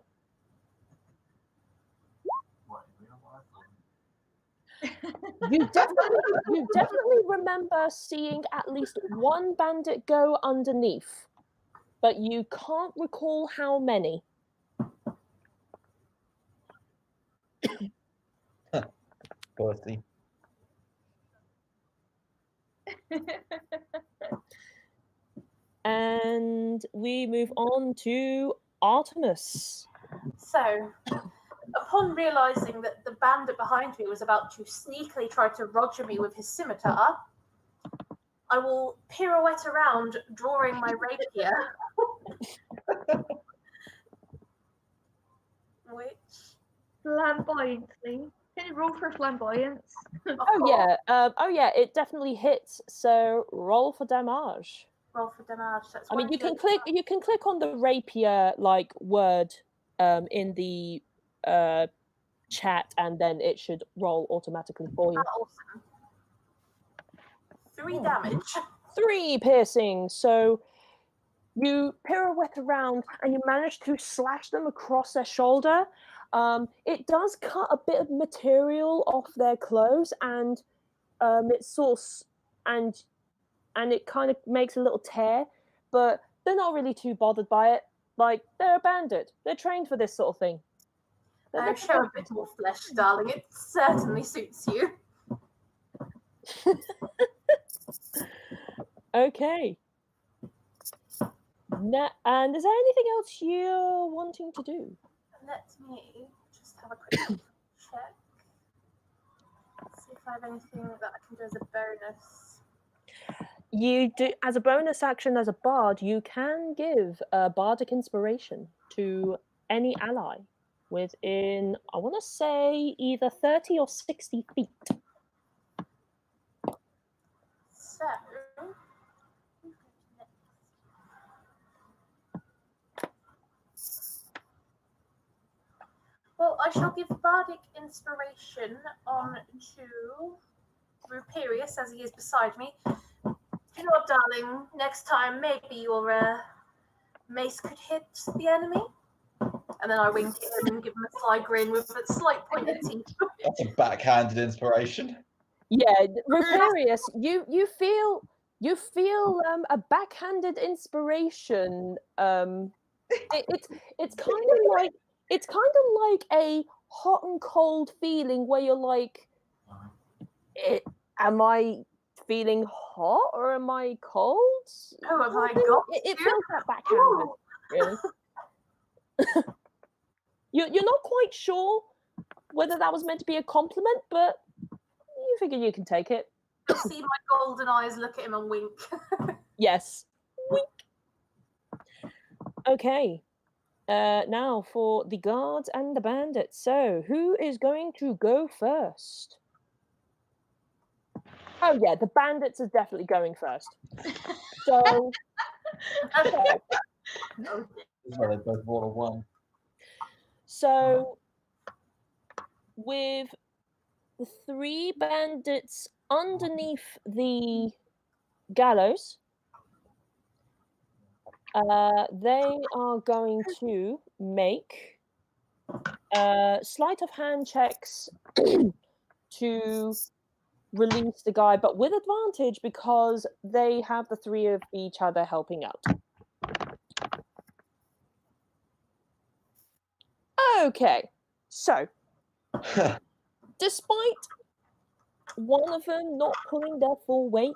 Speaker 1: You definitely remember seeing at least one bandit go underneath, but you can't recall how many.
Speaker 3: Quality.
Speaker 1: And we move on to Artemis.
Speaker 4: So, upon realizing that the bandit behind me was about to sneakily try to roger me with his scimitar, I will pirouette around, drawing my rapier. Which?
Speaker 2: Flamboyantly. Can you roll for flamboyance?
Speaker 1: Oh yeah, it definitely hits. So roll for damage.
Speaker 4: Roll for damage. That's
Speaker 1: I mean, you can click on the rapier like word in the chat, and then it should roll automatically for you.
Speaker 4: Awesome. 3 damage.
Speaker 1: 3 piercing. So you pirouette around and you manage to slash them across their shoulder. It does cut a bit of material off their clothes, and it kind of makes a little tear, but they're not really too bothered by it. Like, they're a bandit. They're trained for this sort of thing.
Speaker 4: Show a bit more flesh, darling. It certainly suits you.
Speaker 1: Okay. And is there anything else you're wanting to do?
Speaker 4: Let me just have a quick check. See if I have anything that I can do as a bonus.
Speaker 1: You do, as a bonus action, as a bard, you can give a bardic inspiration to any ally within, I want to say, either 30 or 60 feet.
Speaker 4: So, well, I shall give bardic inspiration on to Ruperius as he is beside me. You know what, darling? Next time, maybe your mace could hit the enemy. And then I wink at him and give him a sly grin with a slight pointed teeth.
Speaker 3: That's a backhanded inspiration.
Speaker 1: Yeah, Ruperius, you feel a backhanded inspiration. It's kind of like a hot and cold feeling where you're like, am I feeling hot or am I cold?
Speaker 4: Oh, have I
Speaker 1: think
Speaker 4: got
Speaker 1: it
Speaker 4: you?
Speaker 1: feels that backhanded,
Speaker 4: Ooh.
Speaker 1: really. You're not quite sure whether that was meant to be a compliment, but you figure you can take it.
Speaker 4: You'll see my golden eyes look at him and wink.
Speaker 1: Yes. Wink. Okay. Now for the guards and the bandits. So, who is going to go first? Oh yeah, the bandits are definitely going first. So,
Speaker 4: Okay.
Speaker 3: That's why they both roll a 1.
Speaker 1: so with the 3 bandits underneath the gallows, they are going to make sleight of hand checks to release the guy, but with advantage because they have the 3 of each other helping out. Okay, so despite one of them not pulling their full weight,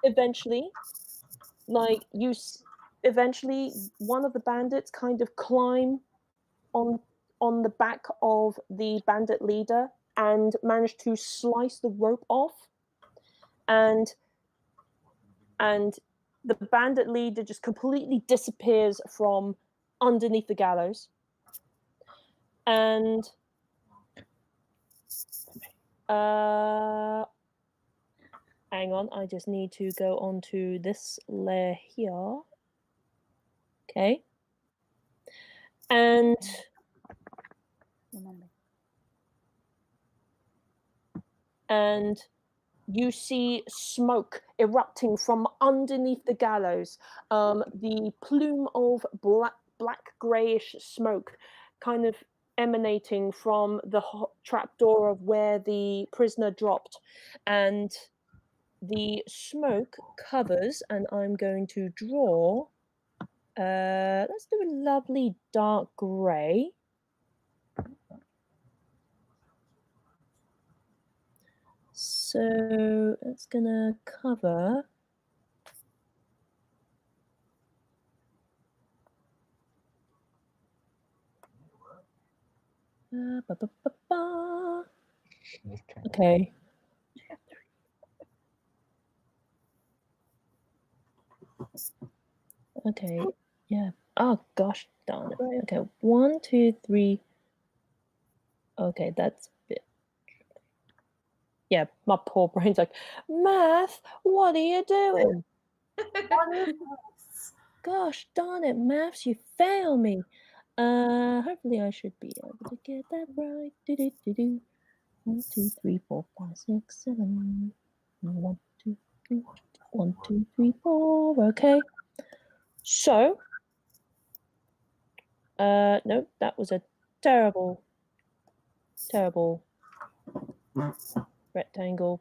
Speaker 1: eventually, eventually one of the bandits kind of climb on the back of the bandit leader and manage to slice the rope off, and the bandit leader just completely disappears from underneath the gallows. And hang on, I just need to go onto this layer here. Okay. And you see smoke erupting from underneath the gallows. The plume of black grayish smoke kind of emanating from the trapdoor of where the prisoner dropped. And the smoke covers, and I'm going to draw, let's do a lovely dark grey. So it's gonna cover okay. Okay, yeah. Oh gosh darn it. Right, okay. 1, 2, 3. Okay, that's a bit. Yeah, my poor brain's like, Math, what are you doing? Gosh darn it, Maths, you fail me. Hopefully I should be able to get that right. 1, 2, 3, 4, 5, 6, 7. 1, 2, 3. 1, 2, 3, 4. Okay. So, no, that was a terrible rectangle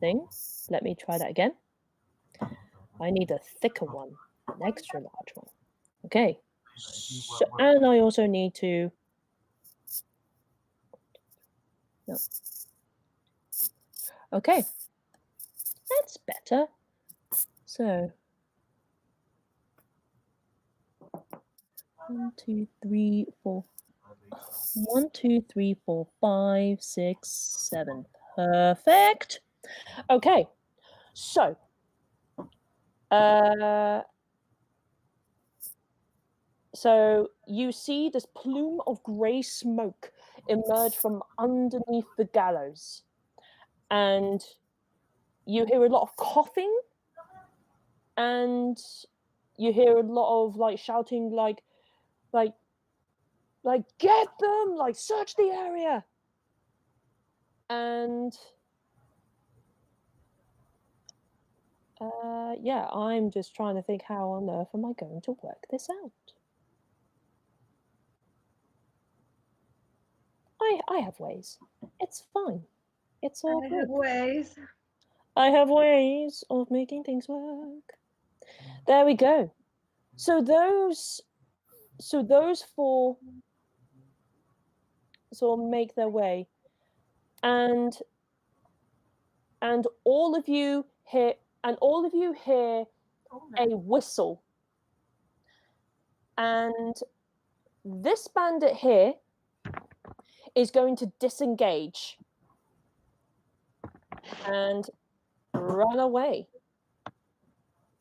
Speaker 1: thing. Let me try that again. I need a thicker one, an extra large one. Okay. So, and I also need to. No. Okay. That's better. So. 1, 2, 3, 4. 1, 2, 3, 4, 5, 6, 7. Perfect. Okay. So. So you see this plume of grey smoke emerge from underneath the gallows, and you hear a lot of coughing, and you hear a lot of shouting, like get them, search the area, and yeah, I'm just trying to think, how on earth am I going to work this out? I have ways. It's fine. It's all
Speaker 2: I
Speaker 1: good.
Speaker 2: have ways.
Speaker 1: I have ways of making things work. There we go. So those 4 sort of make their way, and and all of you hear
Speaker 4: Oh,
Speaker 1: a
Speaker 4: no.
Speaker 1: whistle. And this bandit here is going to disengage and run away.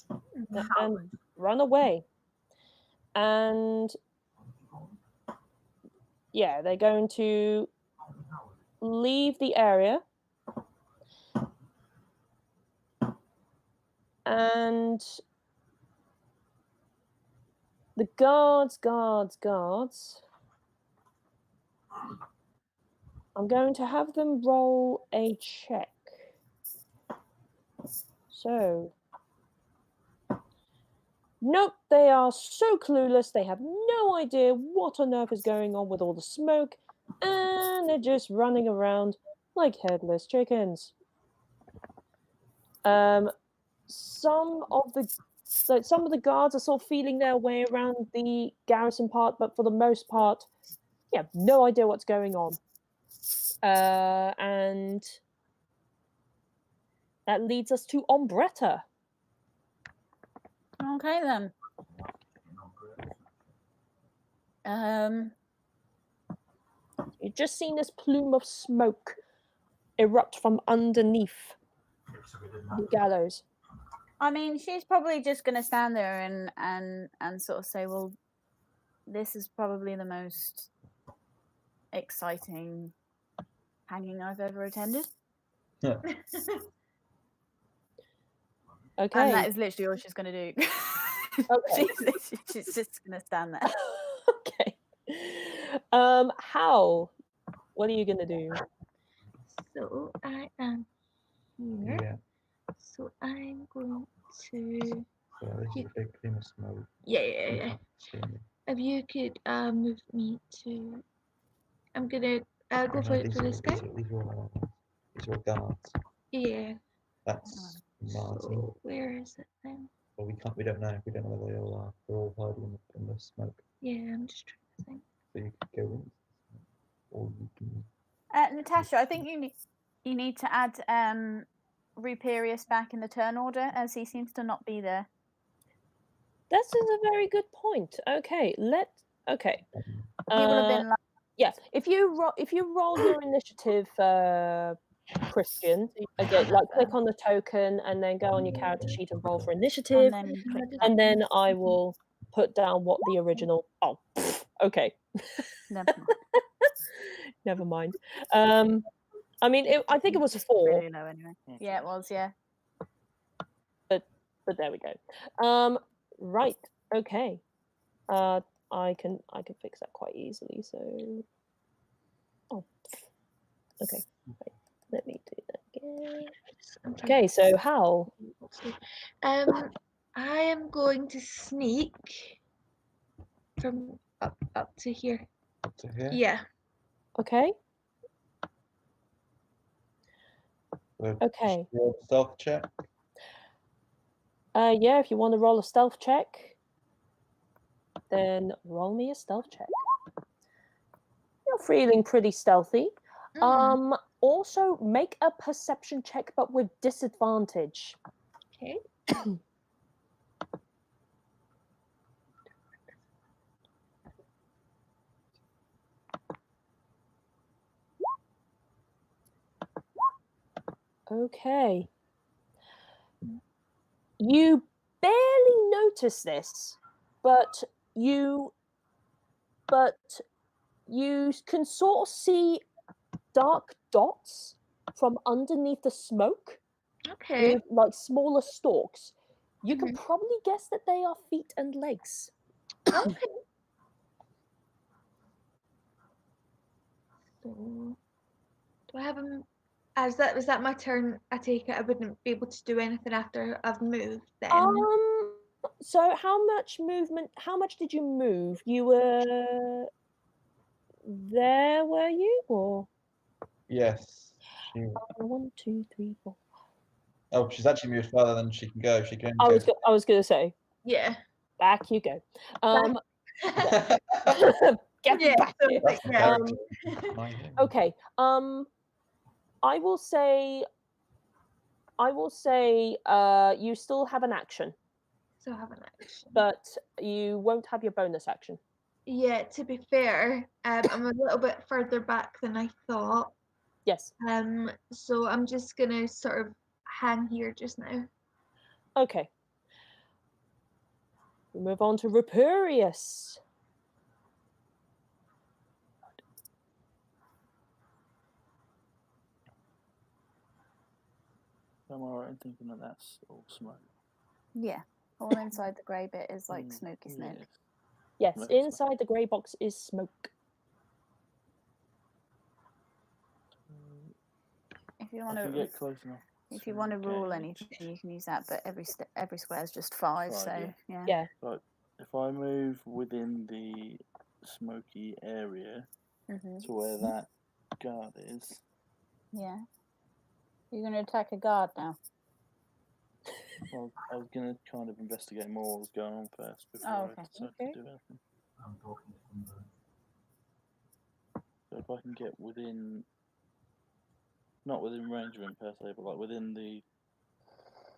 Speaker 1: And run away. And yeah, they're going to leave the area. And the guards. I'm going to have them roll a check. So, nope, they are so clueless. They have no idea what on earth is going on with all the smoke, and they're just running around like headless chickens. Some of the guards are sort of feeling their way around the garrison part, but for the most part, yeah, no idea what's going on. And that leads us to Ombretta.
Speaker 5: Okay then.
Speaker 1: You've just seen this plume of smoke erupt from underneath the gallows.
Speaker 5: I mean, she's probably just going to stand there and sort of say, well, this is probably the most exciting hanging I've ever attended.
Speaker 1: Okay.
Speaker 5: And that is literally all she's going to do.
Speaker 1: Okay.
Speaker 5: she's just going to stand there.
Speaker 1: Okay. Hal, what are you going to do?
Speaker 2: So I am here.
Speaker 3: Yeah.
Speaker 2: So I'm going to.
Speaker 3: So this is a big plume of smoke.
Speaker 2: Yeah. If you could move me to. I'm gonna go for this guy.
Speaker 3: These are all guards.
Speaker 2: Yeah.
Speaker 3: That's Martin.
Speaker 2: So where is it then?
Speaker 3: Well, we don't know. We don't know where they all are. They're all hiding in the smoke.
Speaker 2: Yeah, I'm just trying to think.
Speaker 3: So you could go in, or you can.
Speaker 5: Natasha, I think you need to add Ruperius back in the turn order, as he seems to not be there.
Speaker 1: That is a very good point. Okay, okay.
Speaker 5: He will have been like,
Speaker 1: Yeah, if you roll your initiative, Christian, again, like click on the token and then go on your character sheet and roll for initiative,
Speaker 5: and then click
Speaker 1: and then I will put down what the original. Oh, okay.
Speaker 5: never mind.
Speaker 1: Never mind. I mean, I think it was 4,
Speaker 5: Really low anyway. Yeah, it was. Yeah.
Speaker 1: but there we go. Right. Okay. I can fix that quite easily. So, oh, okay. Wait, let me do that again. Okay. So Hal.
Speaker 2: I am going to sneak from up to here.
Speaker 3: To here.
Speaker 2: Yeah.
Speaker 1: Okay.
Speaker 3: So
Speaker 1: Okay.
Speaker 3: just roll a stealth check.
Speaker 1: Yeah. If you want to roll a stealth check, then roll me a stealth check. You're feeling pretty stealthy. Also make a perception check, but with disadvantage.
Speaker 2: Okay.
Speaker 1: Okay. You barely notice this, but you can sort of see dark dots from underneath the smoke
Speaker 2: Okay.
Speaker 1: with like smaller stalks. You can probably guess that they are feet and legs.
Speaker 2: Okay. So, do I have them? Was that my turn? I take it I wouldn't be able to do anything after I've moved then.
Speaker 1: So how much did you move? You were there, were you? Or
Speaker 3: Yes.
Speaker 1: 1, 2, 3, 4.
Speaker 3: Oh, she's actually moved further than she can go. She can
Speaker 1: I
Speaker 3: only
Speaker 1: was gonna say,
Speaker 2: Yeah.
Speaker 1: back you go. Get
Speaker 2: Yeah,
Speaker 1: back
Speaker 2: so,
Speaker 1: here.
Speaker 3: That's the
Speaker 2: yeah.
Speaker 3: character.
Speaker 1: Okay. I will say I will say you still have an action,
Speaker 2: So have an action.
Speaker 1: but you won't have your bonus action.
Speaker 2: Yeah, to be fair, I'm a little bit further back than I thought.
Speaker 1: Yes.
Speaker 2: So I'm just gonna sort of hang here just now.
Speaker 1: Okay. We move on to Rupurius.
Speaker 6: Am I right in thinking that that's all smoke?
Speaker 5: Yeah. All inside the grey bit is like smoky smoke.
Speaker 6: Yes.
Speaker 1: Yes,
Speaker 6: Smoke.
Speaker 1: inside the grey box is smoke.
Speaker 5: If you
Speaker 6: I
Speaker 5: want
Speaker 6: can
Speaker 5: to,
Speaker 6: get close enough.
Speaker 5: if you want to rule
Speaker 6: gauge.
Speaker 5: anything, you can use that. But every square is just 5,
Speaker 6: Five,
Speaker 5: so
Speaker 6: yeah.
Speaker 5: yeah.
Speaker 6: But if I move within the smoky area
Speaker 5: Mhm.
Speaker 6: to where that guard is,
Speaker 5: Yeah. You're going to attack a guard now.
Speaker 6: well, I was going to kind of investigate more what was going on first before
Speaker 5: Oh,
Speaker 6: I
Speaker 5: okay.
Speaker 6: decided
Speaker 1: Okay.
Speaker 6: to do anything. So if I can get within, not within range of him per se, but like within the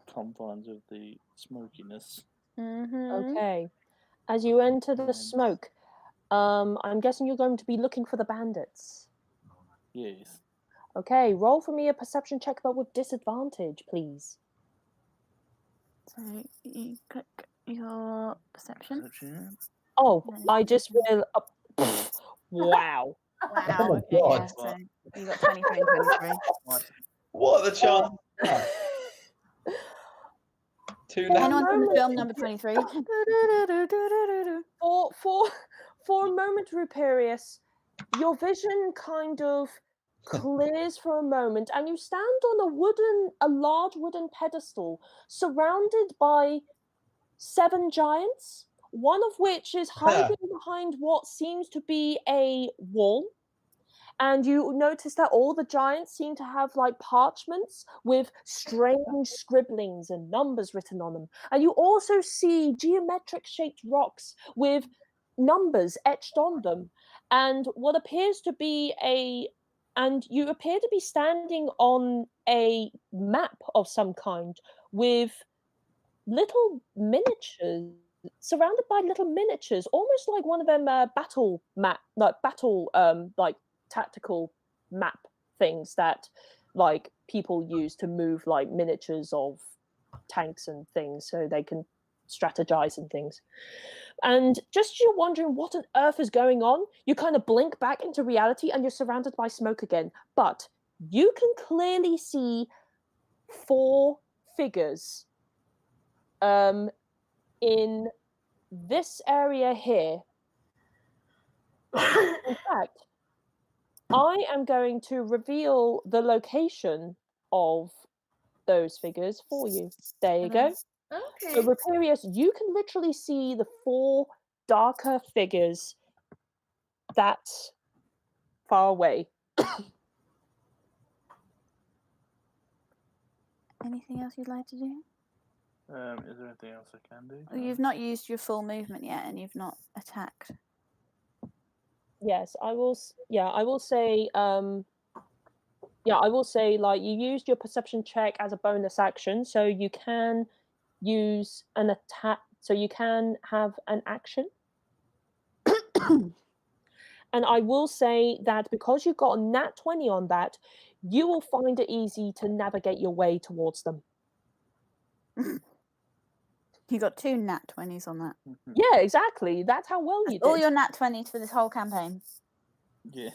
Speaker 6: confines of the smokiness.
Speaker 5: Mhm.
Speaker 1: Okay. As you enter the
Speaker 6: And-
Speaker 1: smoke, I'm guessing you're going to be looking for the bandits.
Speaker 6: Yes.
Speaker 1: Okay, roll for me a perception check, but with disadvantage, please.
Speaker 5: So you click your perception.
Speaker 6: Perception.
Speaker 1: Oh,
Speaker 5: Nice.
Speaker 1: I just will. Wow.
Speaker 3: Oh
Speaker 5: Wow.
Speaker 3: my
Speaker 5: Okay. Yeah.
Speaker 3: God.
Speaker 5: So you got 23 and 23.
Speaker 3: What are the chances? Two
Speaker 1: For a
Speaker 5: Anyone from the
Speaker 1: moment-
Speaker 5: film number 23?
Speaker 1: For a moment, Rupurius, your vision kind of clears for a moment, and you stand on a large wooden pedestal, surrounded by 7 giants. One of which is hiding behind what seems to be a wall. And you notice that all the giants seem to have like parchments with strange scribblings and numbers written on them. And you also see geometric shaped rocks with numbers etched on them. And what appears to be and you appear to be standing on a map of some kind with little miniatures, surrounded by little miniatures, almost like one of them battle map, like tactical map things that like people use to move like miniatures of tanks and things so they can strategize and things. And just as you're wondering what on earth is going on, you kind of blink back into reality and you're surrounded by smoke again. But you can clearly see 4 figures in this area here. In fact, I am going to reveal the location of those figures for you. There you go.
Speaker 2: Okay.
Speaker 1: So, Rupurius, you can literally see the 4 darker figures that far away.
Speaker 5: Anything else you'd like to do?
Speaker 6: Is there anything else I can do?
Speaker 5: Well, you've not used your full movement yet, and you've not attacked.
Speaker 1: Yes, I will. I will say. I will say, like, you used your perception check as a bonus action, so you can use an attack. So you can have an action. And I will say that because you got a nat 20 on that, you will find it easy to navigate your way towards them.
Speaker 5: You got 2 nat 20s on that.
Speaker 1: Yeah, exactly. That's how well you did.
Speaker 5: All your nat 20s for this whole campaign.
Speaker 6: Yeah.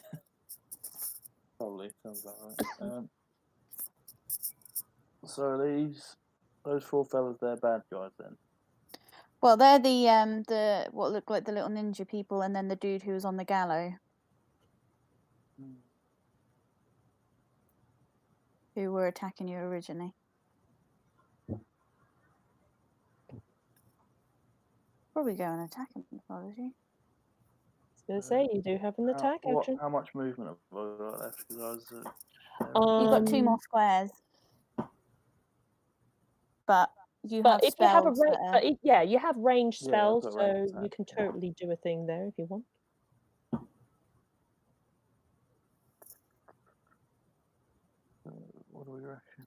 Speaker 6: Probably sounds about right. So those 4 fellas, they're bad guys then.
Speaker 5: Well, they're the what look like the little ninja people, and then the dude who was on the gallows, who were attacking you originally. Probably go and attack him, follows you.
Speaker 1: I was going to say, you do have an attack action.
Speaker 6: How much movement have I got left? Because I was.
Speaker 5: You've got 2 more squares, but you have
Speaker 1: if you have a
Speaker 5: spells.
Speaker 1: you have range
Speaker 6: Yeah, I've
Speaker 1: spells,
Speaker 6: got
Speaker 1: so
Speaker 6: range
Speaker 1: you
Speaker 6: attack,
Speaker 1: can
Speaker 6: yeah.
Speaker 1: totally do a thing there if you want.
Speaker 6: What do we reckon?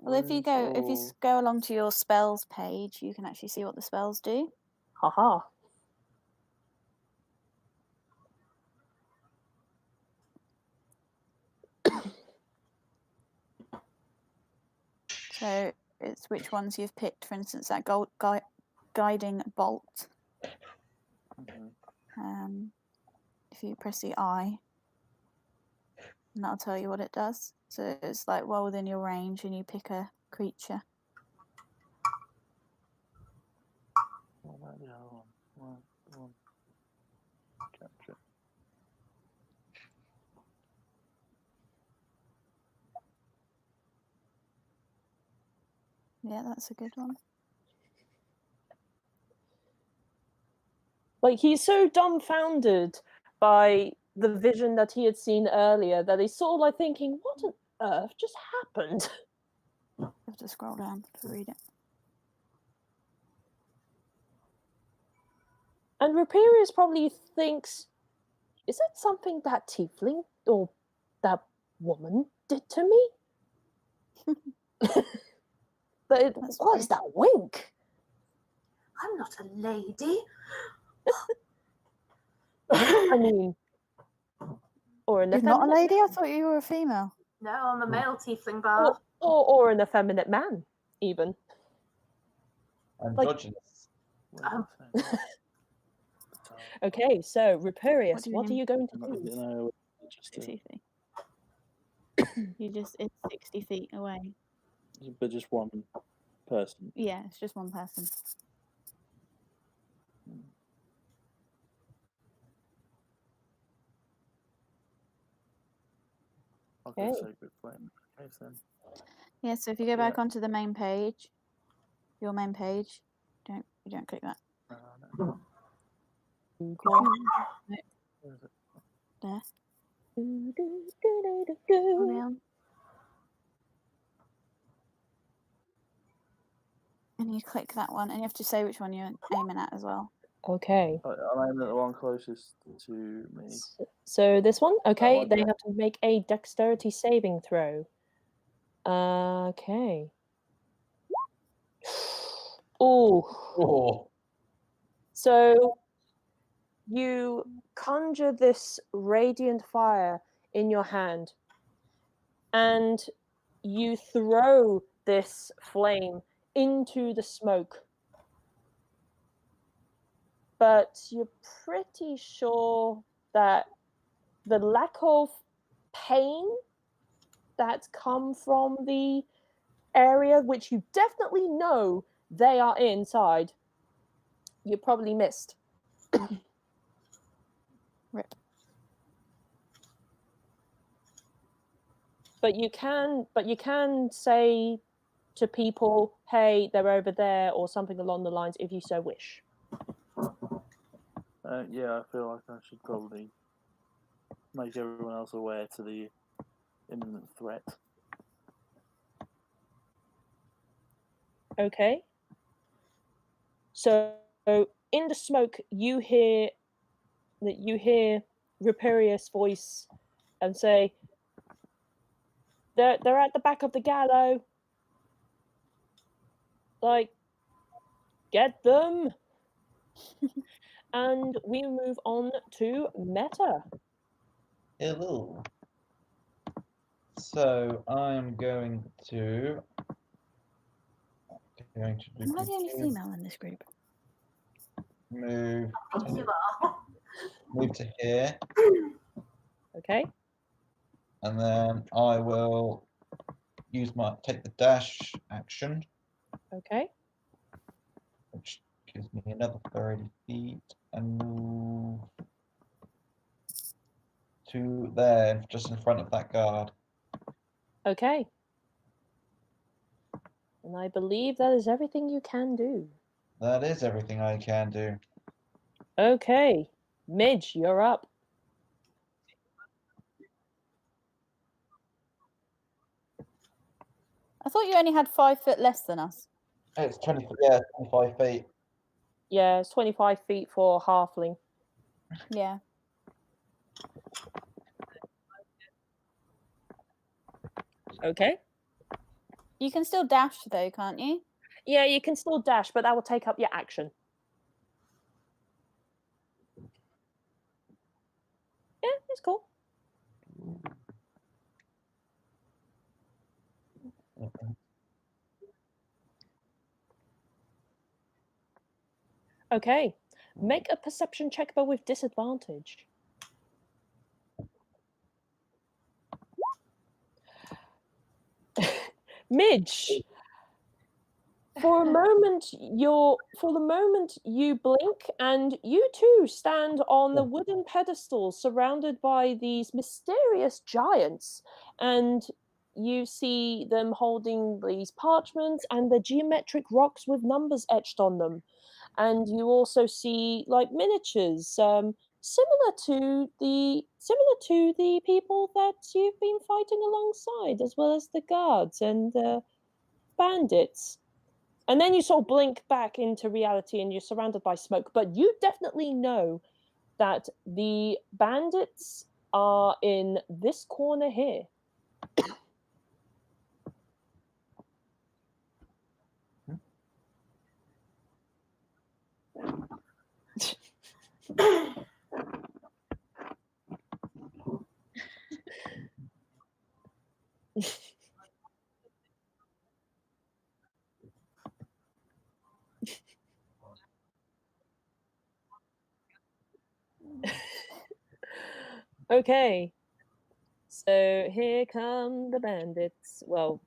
Speaker 5: Well, if you
Speaker 6: runes
Speaker 5: go along to your spells page, you can actually see what the spells do.
Speaker 1: Haha.
Speaker 5: So it's which ones you've picked. For instance, that guiding bolt.
Speaker 6: Mhm.
Speaker 5: If you press the I, and that'll tell you what it does. So it's like well within your range, and you pick a creature.
Speaker 6: What about the other one? One. Capture.
Speaker 5: Yeah, that's a good one.
Speaker 1: Like, he's so dumbfounded by the vision that he had seen earlier that he's sort of like thinking, what on earth just happened?
Speaker 5: You have to scroll down to read it.
Speaker 1: And Ruperius probably thinks, is that something that tiefling or that woman did to me? But
Speaker 5: That's
Speaker 1: what is that wink?
Speaker 4: I'm not a lady.
Speaker 1: I mean, or an
Speaker 5: You're not a
Speaker 1: effeminate
Speaker 5: lady? I thought you were a female.
Speaker 4: No, I'm a male tiefling bard.
Speaker 1: or an effeminate man, even.
Speaker 3: Androgynous.
Speaker 6: What did
Speaker 4: Um,
Speaker 6: I say?
Speaker 1: Okay, so Ruperius,
Speaker 5: do you
Speaker 1: what are
Speaker 5: mean?
Speaker 1: you going to
Speaker 6: No,
Speaker 1: do?
Speaker 6: no, just
Speaker 5: 60 feet. It's 60 feet away.
Speaker 6: but just one person.
Speaker 5: Yeah, it's just one person.
Speaker 6: I'll go
Speaker 1: Okay.
Speaker 6: Sacred Flame in that case then.
Speaker 5: Yeah, so if you go back onto the main page, your main page, you don't click that.
Speaker 6: No.
Speaker 5: No,
Speaker 6: Where is it?
Speaker 5: there.
Speaker 1: Do-do-do-do-do-do.
Speaker 5: On down. And you click that one, and you have to say which one you're aiming at as well.
Speaker 1: Okay.
Speaker 6: I'm aiming at the one closest to me.
Speaker 1: So this one, okay,
Speaker 6: like
Speaker 1: they
Speaker 6: that.
Speaker 1: have to make a dexterity saving throw. Okay. Oh,
Speaker 3: Oh,
Speaker 1: so you conjure this radiant fire in your hand, and you throw this flame into the smoke. But you're pretty sure that the lack of pain that's come from the area, which you definitely know they are inside, you probably missed.
Speaker 5: Rip.
Speaker 1: But you can say to people, hey, they're over there, or something along the lines if you so wish.
Speaker 6: Yeah, I feel like I should probably make everyone else aware to the imminent threat.
Speaker 1: Okay. So in the smoke you hear Ruperius' voice and say, they're at the back of the gallows. Like, get them. And we move on to Meta.
Speaker 3: hello. So I'm going to do
Speaker 5: Am I the only female in this group?
Speaker 3: move
Speaker 4: I think you are.
Speaker 3: move to here,
Speaker 1: Okay.
Speaker 3: and then I will take the dash action,
Speaker 1: Okay.
Speaker 3: which gives me another 30 feet, and move to there, just in front of that guard.
Speaker 1: Okay. And I believe that is everything you can do.
Speaker 3: That is everything I can do.
Speaker 1: Okay. Midge, you're up.
Speaker 5: I thought you only had 5 foot less than us.
Speaker 3: It's 25 feet.
Speaker 1: Yeah, it's 25 feet for halfling.
Speaker 5: Yeah.
Speaker 1: Okay.
Speaker 5: You can still dash though, can't you?
Speaker 1: Yeah, you can still dash, but that will take up your action. Yeah, it's cool. Okay, make a perception check, but with disadvantage. Midge, for the moment you blink and you too stand on the wooden pedestal surrounded by these mysterious giants, and you see them holding these parchments and the geometric rocks with numbers etched on them, and you also see like miniatures similar to the people that you've been fighting alongside, as well as the guards and the bandits. And then you sort of blink back into reality and you're surrounded by smoke. But you definitely know that the bandits are in this corner here. Okay. So here come the bandits. Well,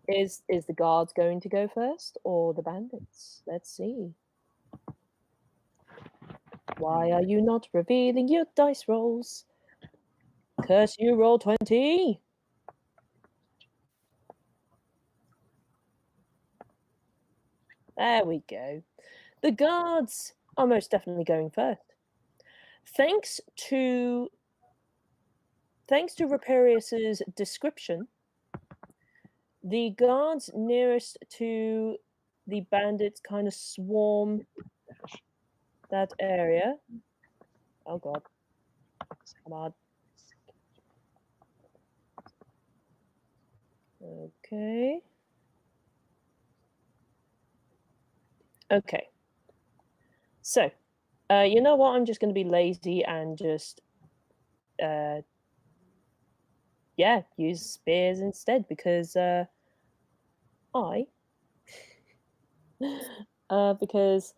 Speaker 1: is the guards going to go first or the bandits? Let's see. Why are you not revealing your dice rolls? Curse you, roll 20. There we go. The guards are most definitely going first. Thanks to Raperius's description, the guards nearest to the bandits kind of swarm that area. Oh god. Come on. Okay. Okay. So, you know what? I'm just going to be lazy and just, yeah, use spears instead because because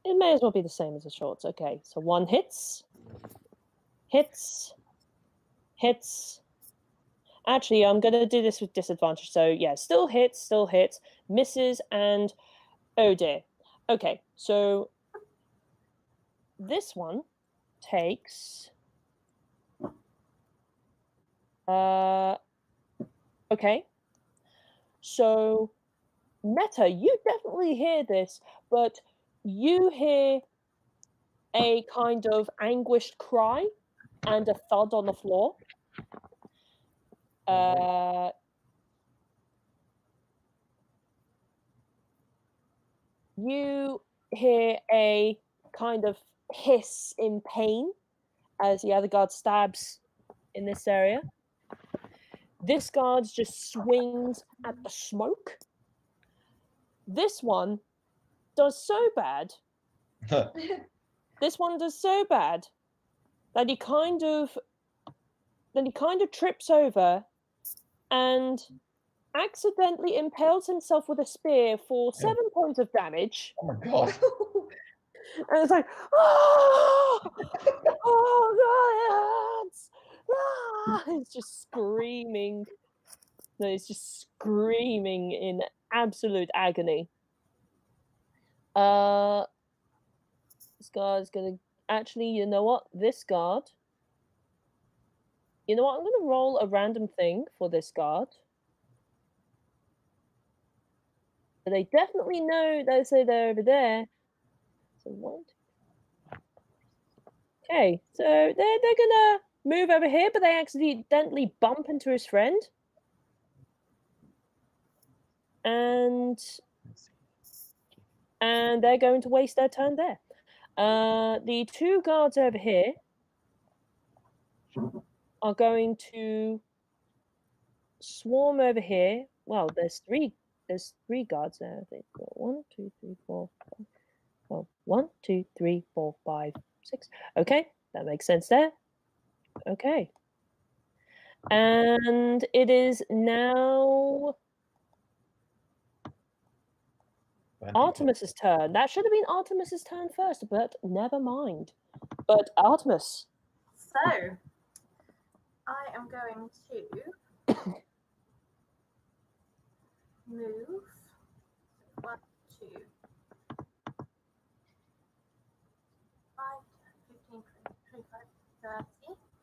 Speaker 1: it may as well be the same as the shorts. Okay, so one hits. Actually, I'm going to do this with disadvantage. So yeah, still hits, misses, and oh dear. Okay, so this one takes okay. So Meta, you definitely hear this, but you hear a kind of anguished cry and a thud on the floor. You hear a kind of hiss in pain as the other guard stabs in this area. This guard just swings at the smoke. This one does so bad. This one does so bad that he kind of trips over and accidentally impales himself with a spear for 7 points of damage.
Speaker 3: Oh my god.
Speaker 1: And it's like, oh, oh god, it's just screaming. No, it's just screaming in absolute agony. This guard's gonna actually, you know what? This guard. You know what? I'm gonna roll a random thing for this guard. But they definitely know they say they're over there. So one. Okay, so they're gonna move over here, but they accidentally bump into his friend. And they're going to waste their turn there. The two guards over here are going to swarm over here well, there's three guards there. They've got 1, 2, 3, 4, 5. Well, 1, 2, 3, 4, 5, 6. Okay, that makes sense there. Okay. And it is now Artemis's turn. That should have been Artemis's turn first, but never mind. But Artemis.
Speaker 4: So, I am going to move 1, 2, 5, 10, 15, 20, 25,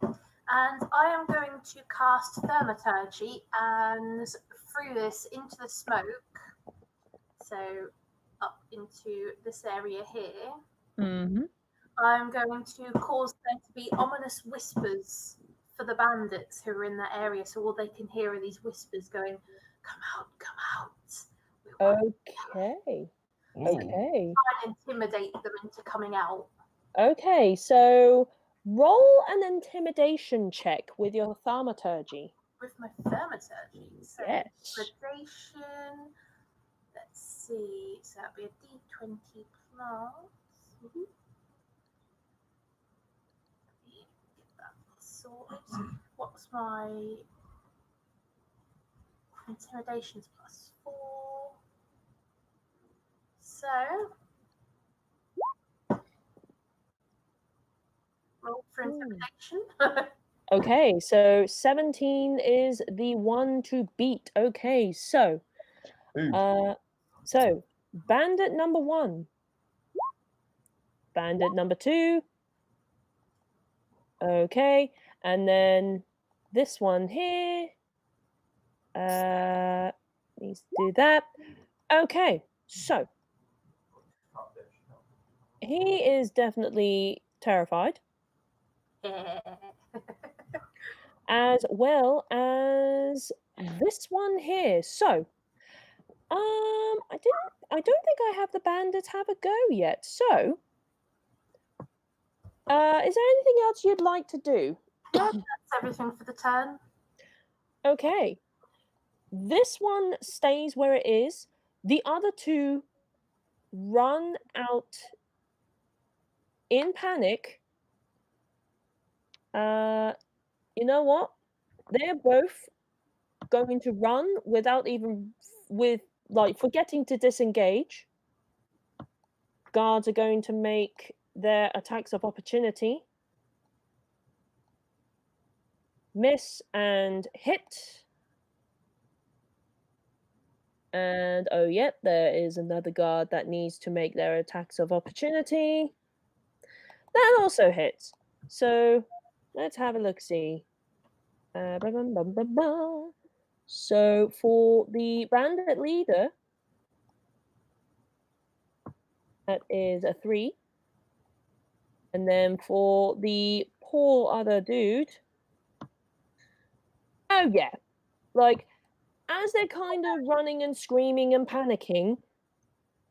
Speaker 4: 30. And I am going to cast Thaumaturgy and through this into the smoke. So up into this area here.
Speaker 1: Mm-hmm.
Speaker 4: I'm going to cause there to be ominous whispers for the bandits who are in that area. So all they can hear are these whispers going, come out, come out.
Speaker 1: Okay.
Speaker 3: Ooh.
Speaker 1: Okay.
Speaker 4: Try and intimidate them into coming out.
Speaker 1: Okay, so roll an intimidation check with your thaumaturgy.
Speaker 4: With my Thaumaturgy. So
Speaker 1: Yes.
Speaker 4: intimidation. Let's see. So that'd be a D20 plus. Get that sorted. What's my intimidation's +4? So roll for intimidation.
Speaker 1: Okay, so 17 is the one to beat. Okay, so bandit number 1, bandit number 2. Okay, and then this one here needs to do that. Okay, so he is definitely terrified, as well as this one here. So, I don't think I have the bandits have a go yet. So, is there anything else you'd like to do?
Speaker 4: That's everything for the turn.
Speaker 1: Okay. This one stays where it is. The other two run out in panic. You know what? They're both going to run without even forgetting to disengage. Guards are going to make their attacks of opportunity. Miss and hit. And oh yep, there is another guard that needs to make their attacks of opportunity. That also hits. So let's have a look-see. So for the bandit leader, that is a 3. And then for the poor other dude, oh yeah, like as they're kind of running and screaming and panicking,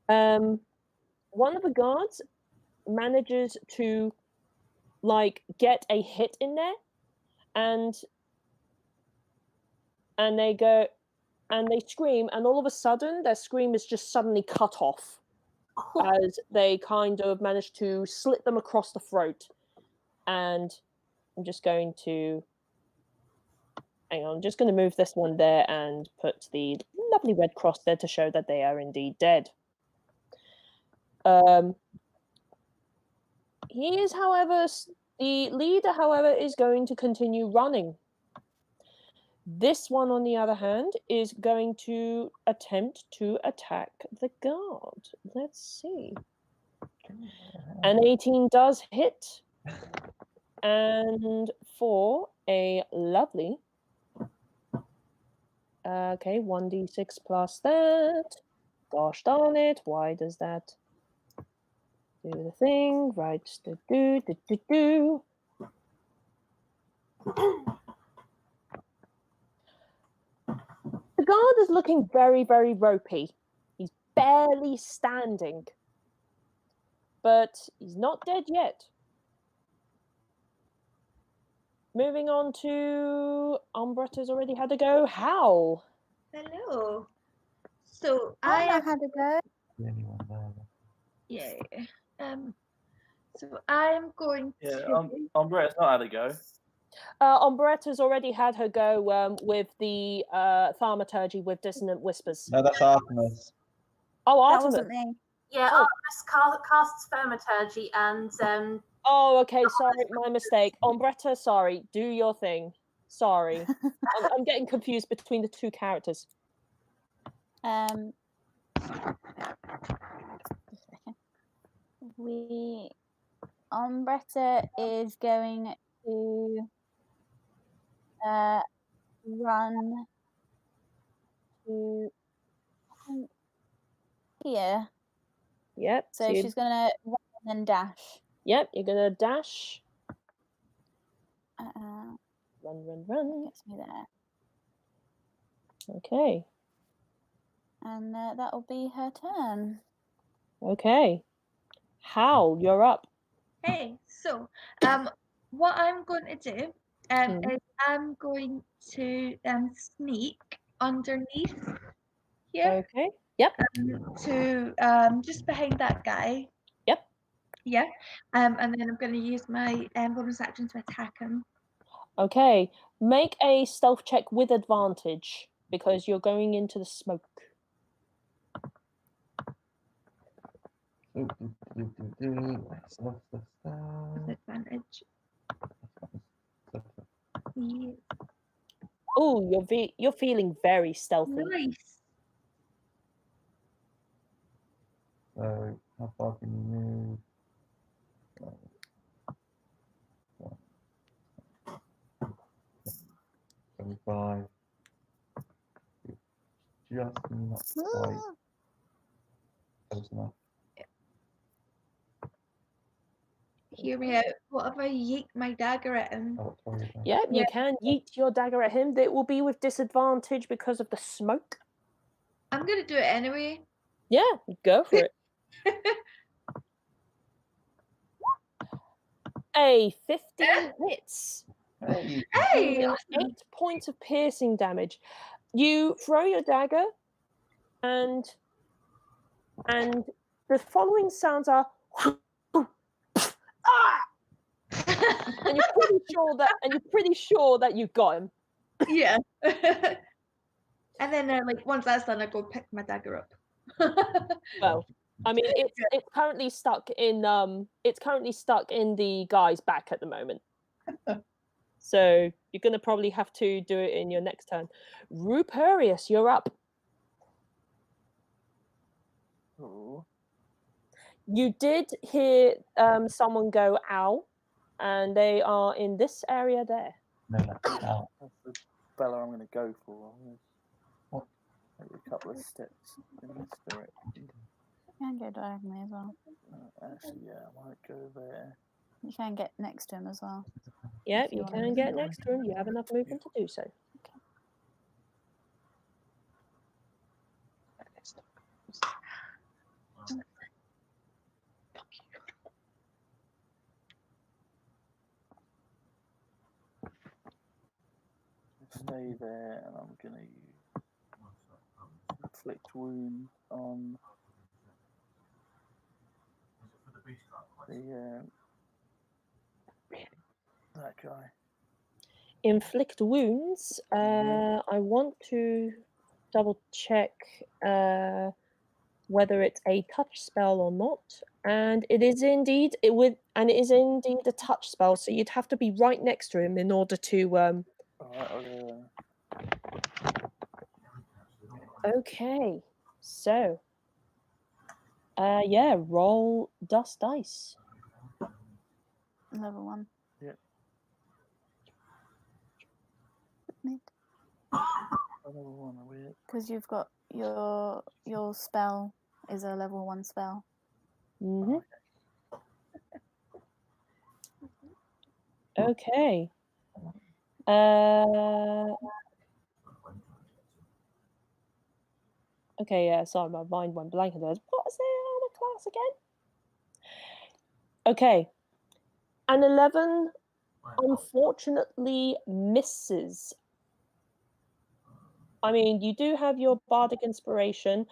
Speaker 1: one of the guards manages to get a hit in there, and they go and they scream, and all of a sudden their scream is just suddenly cut off as they kind of manage to slit them across the throat. And I'm just going to move this one there and put the lovely red cross there to show that they are indeed dead. He is, however, the leader, however, is going to continue running. This one, on the other hand, is going to attempt to attack the guard. Let's see. An 18 does hit. And for a lovely... Okay, 1d6 plus that. Gosh darn it, why does that do the thing? Right, do. The guard is looking very, very ropey. He's barely standing. But he's not dead yet. Moving on to... Umbretta's already had a go. Howl.
Speaker 2: Hello. So
Speaker 5: I
Speaker 2: I
Speaker 5: know
Speaker 2: am
Speaker 5: how to go.
Speaker 3: The only one there.
Speaker 2: yeah. So I'm going
Speaker 6: Yeah,
Speaker 2: to
Speaker 6: Umbretta's not had a go.
Speaker 1: Umbretta's already had her go with the thaumaturgy with dissonant whispers.
Speaker 3: No, that's Artemis.
Speaker 1: Oh,
Speaker 5: That
Speaker 1: Artemis.
Speaker 5: wasn't me.
Speaker 4: Yeah,
Speaker 1: Oh.
Speaker 4: Artemis casts thaumaturgy and
Speaker 1: Oh, okay. Sorry, my mistake. Umbretta, sorry. Do your thing. Sorry. I'm getting confused between the two characters.
Speaker 5: Umbretta is going to run to here.
Speaker 1: Yep.
Speaker 5: So she's gonna run and then dash.
Speaker 1: Yep, you're gonna dash. Run.
Speaker 5: Gets me there.
Speaker 1: Okay.
Speaker 5: And that'll be her turn.
Speaker 1: Okay. Howl, you're up.
Speaker 2: Hey, so what I'm going to do is I'm going to sneak underneath here
Speaker 1: Okay. Yep.
Speaker 2: to just behind that guy.
Speaker 1: Yep.
Speaker 2: Yeah. And then I'm going to use my bonus action to attack him.
Speaker 1: Okay. Make a stealth check with advantage because you're going into the smoke.
Speaker 2: Advantage. Yeah.
Speaker 1: Oh, you're feeling very stealthy.
Speaker 2: Nice.
Speaker 3: So, how far can you move? 75. Just not quite close enough.
Speaker 2: Hear me out. What if I yeet my dagger at him?
Speaker 3: Oh, sorry.
Speaker 1: Yeah, you can yeet your dagger at him. It will be with disadvantage because of the smoke.
Speaker 2: I'm going to do it anyway.
Speaker 1: Yeah, go for it. A 15 hits.
Speaker 3: Hey,
Speaker 2: Hey!
Speaker 1: Dealing 8 points of piercing damage. You throw your dagger, and the following sounds are ah! and you're pretty sure that you got him.
Speaker 2: Yeah. And then like once that's done, I go pick my dagger up.
Speaker 1: Well, I mean, it's currently stuck in the guy's back at the moment. So you're gonna probably have to do it in your next turn. Ruperius, you're up.
Speaker 6: Oh.
Speaker 1: You did hear someone go ow, and they are in this area there.
Speaker 3: no, that's out.
Speaker 6: That's the Bella I'm going to go for.
Speaker 3: What?
Speaker 6: Maybe a couple of steps in this direction.
Speaker 5: You can go diagonally as well.
Speaker 6: Actually, yeah, I might go there.
Speaker 5: You can get next to him as well.
Speaker 1: Yeah,
Speaker 5: If you
Speaker 1: you
Speaker 5: want
Speaker 1: can
Speaker 5: to.
Speaker 1: get next to him. You have enough movement to do so.
Speaker 6: Stay there, and I'm going to use inflict wound on the that guy.
Speaker 1: Inflict wounds. I want to double check whether it's a touch spell or not, and it is indeed a touch spell. So you'd have to be right next to him in order to.
Speaker 6: Alright,
Speaker 1: Okay, so. Yeah, roll dust dice.
Speaker 5: Level 1.
Speaker 6: Yep.
Speaker 5: Because you've got your spell is a level 1 spell.
Speaker 1: Mm-hmm. Okay. Okay, yeah, sorry, my mind went blank. What was the armor class again? Okay. An 11 unfortunately misses. I mean, you do have your bardic inspiration.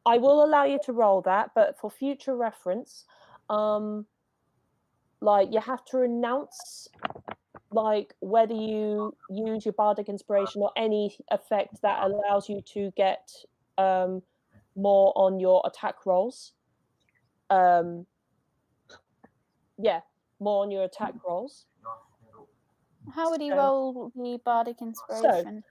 Speaker 1: I will allow you to roll that, but for future reference, like you have to announce like whether you use your bardic inspiration or any effect that allows you to get more on your attack rolls. Yeah, more on your attack rolls.
Speaker 5: How would he
Speaker 1: So-
Speaker 5: roll the bardic inspiration?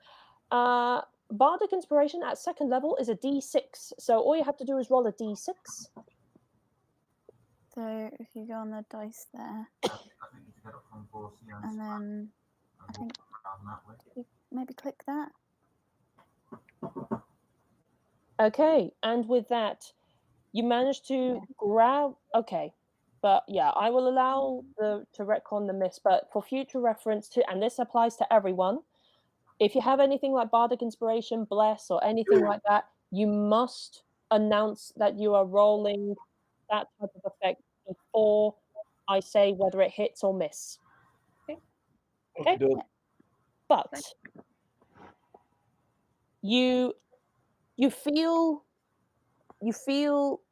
Speaker 1: Bardic inspiration at second level is a d6, so all you have to do is roll a d6.
Speaker 5: So if you go on the dice there, and then I think you maybe click that.
Speaker 1: Okay, and with that, you manage to grab. Okay, but yeah, I will allow to retcon the miss, but for future reference to, and this applies to everyone. If you have anything like bardic inspiration, bless, or anything like that, you must announce that you are rolling that type of effect before I say whether it hits or miss. Okay. But you feel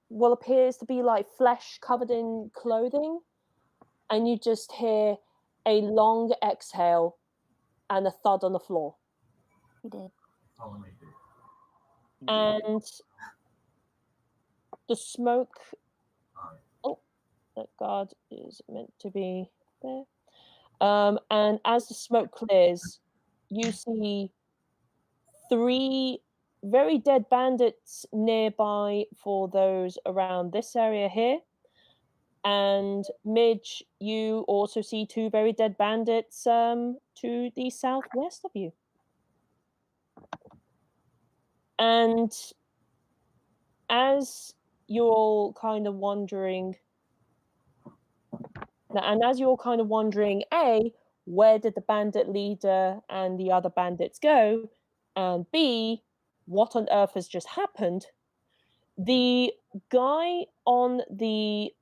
Speaker 1: what appears to be like flesh covered in clothing, and you just hear a long exhale and a thud on the floor.
Speaker 5: He did.
Speaker 1: And the smoke. Oh, that guard is meant to be there. And as the smoke clears, you see 3 very dead bandits nearby for those around this area here. And Midge, you also see 2 very dead bandits to the southwest of you. And as you're all kind of wondering, A, where did the bandit leader and the other bandits go? And B, what on earth has just happened? The guy on the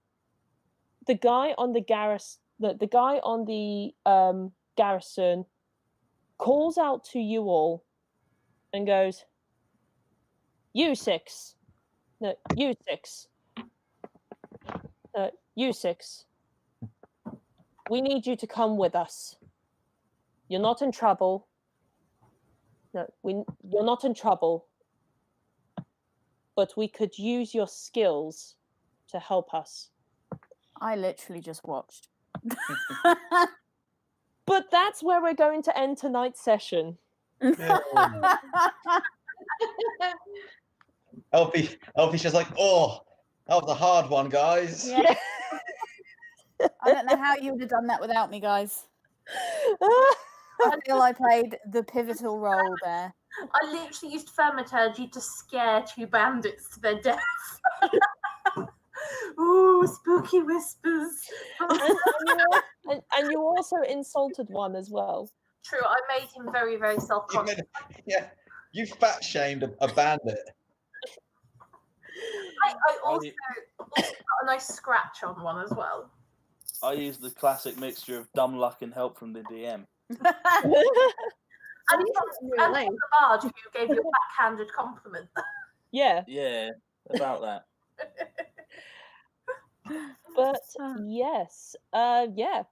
Speaker 1: garrison calls out to you all and goes, "You six, no, you six, you six. We need you to come with us. You're not in trouble. No, you're not in trouble. But we could use your skills to help us."
Speaker 5: I literally just watched.
Speaker 1: But that's where we're going to end tonight's session.
Speaker 3: Elfie's just like, oh, that was a hard one, guys.
Speaker 5: Yeah. I don't know how you would have done that without me, guys. I feel I played the pivotal role there.
Speaker 4: I literally used thaumaturgy to scare 2 bandits to their death. Ooh, spooky whispers.
Speaker 1: and you also insulted one as well.
Speaker 4: True, I made him very, very self-conscious.
Speaker 3: You fat shamed a bandit.
Speaker 4: I also got a nice scratch on one as well.
Speaker 6: I used the classic mixture of dumb luck and help from the DM.
Speaker 4: And from the bard who gave you a backhanded compliment.
Speaker 1: Yeah.
Speaker 6: Yeah, about that.
Speaker 1: But yes, yeah.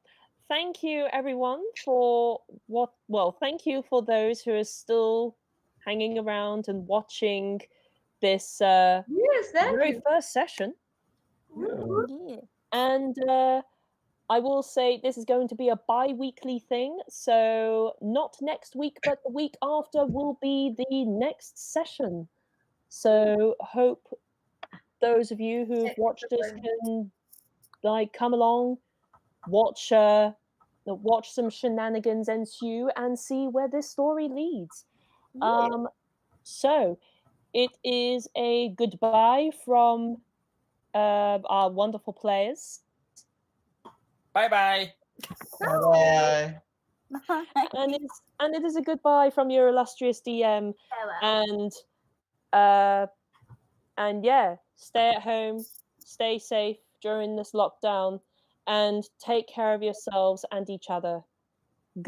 Speaker 1: Thank you everyone for thank you for those who are still hanging around and watching this very first session.
Speaker 5: Yeah.
Speaker 1: And I will say this is going to be a bi-weekly thing, so not next week, but the week after will be the next session. So hope those of you who've watched this can come along, watch some shenanigans ensue and see where this story leads. So it is a goodbye from our wonderful players.
Speaker 6: Bye-bye.
Speaker 3: Bye.
Speaker 1: And it is a goodbye from your illustrious DM.
Speaker 4: Farewell.
Speaker 1: And yeah, stay at home, stay safe during this lockdown, and take care of yourselves and each other.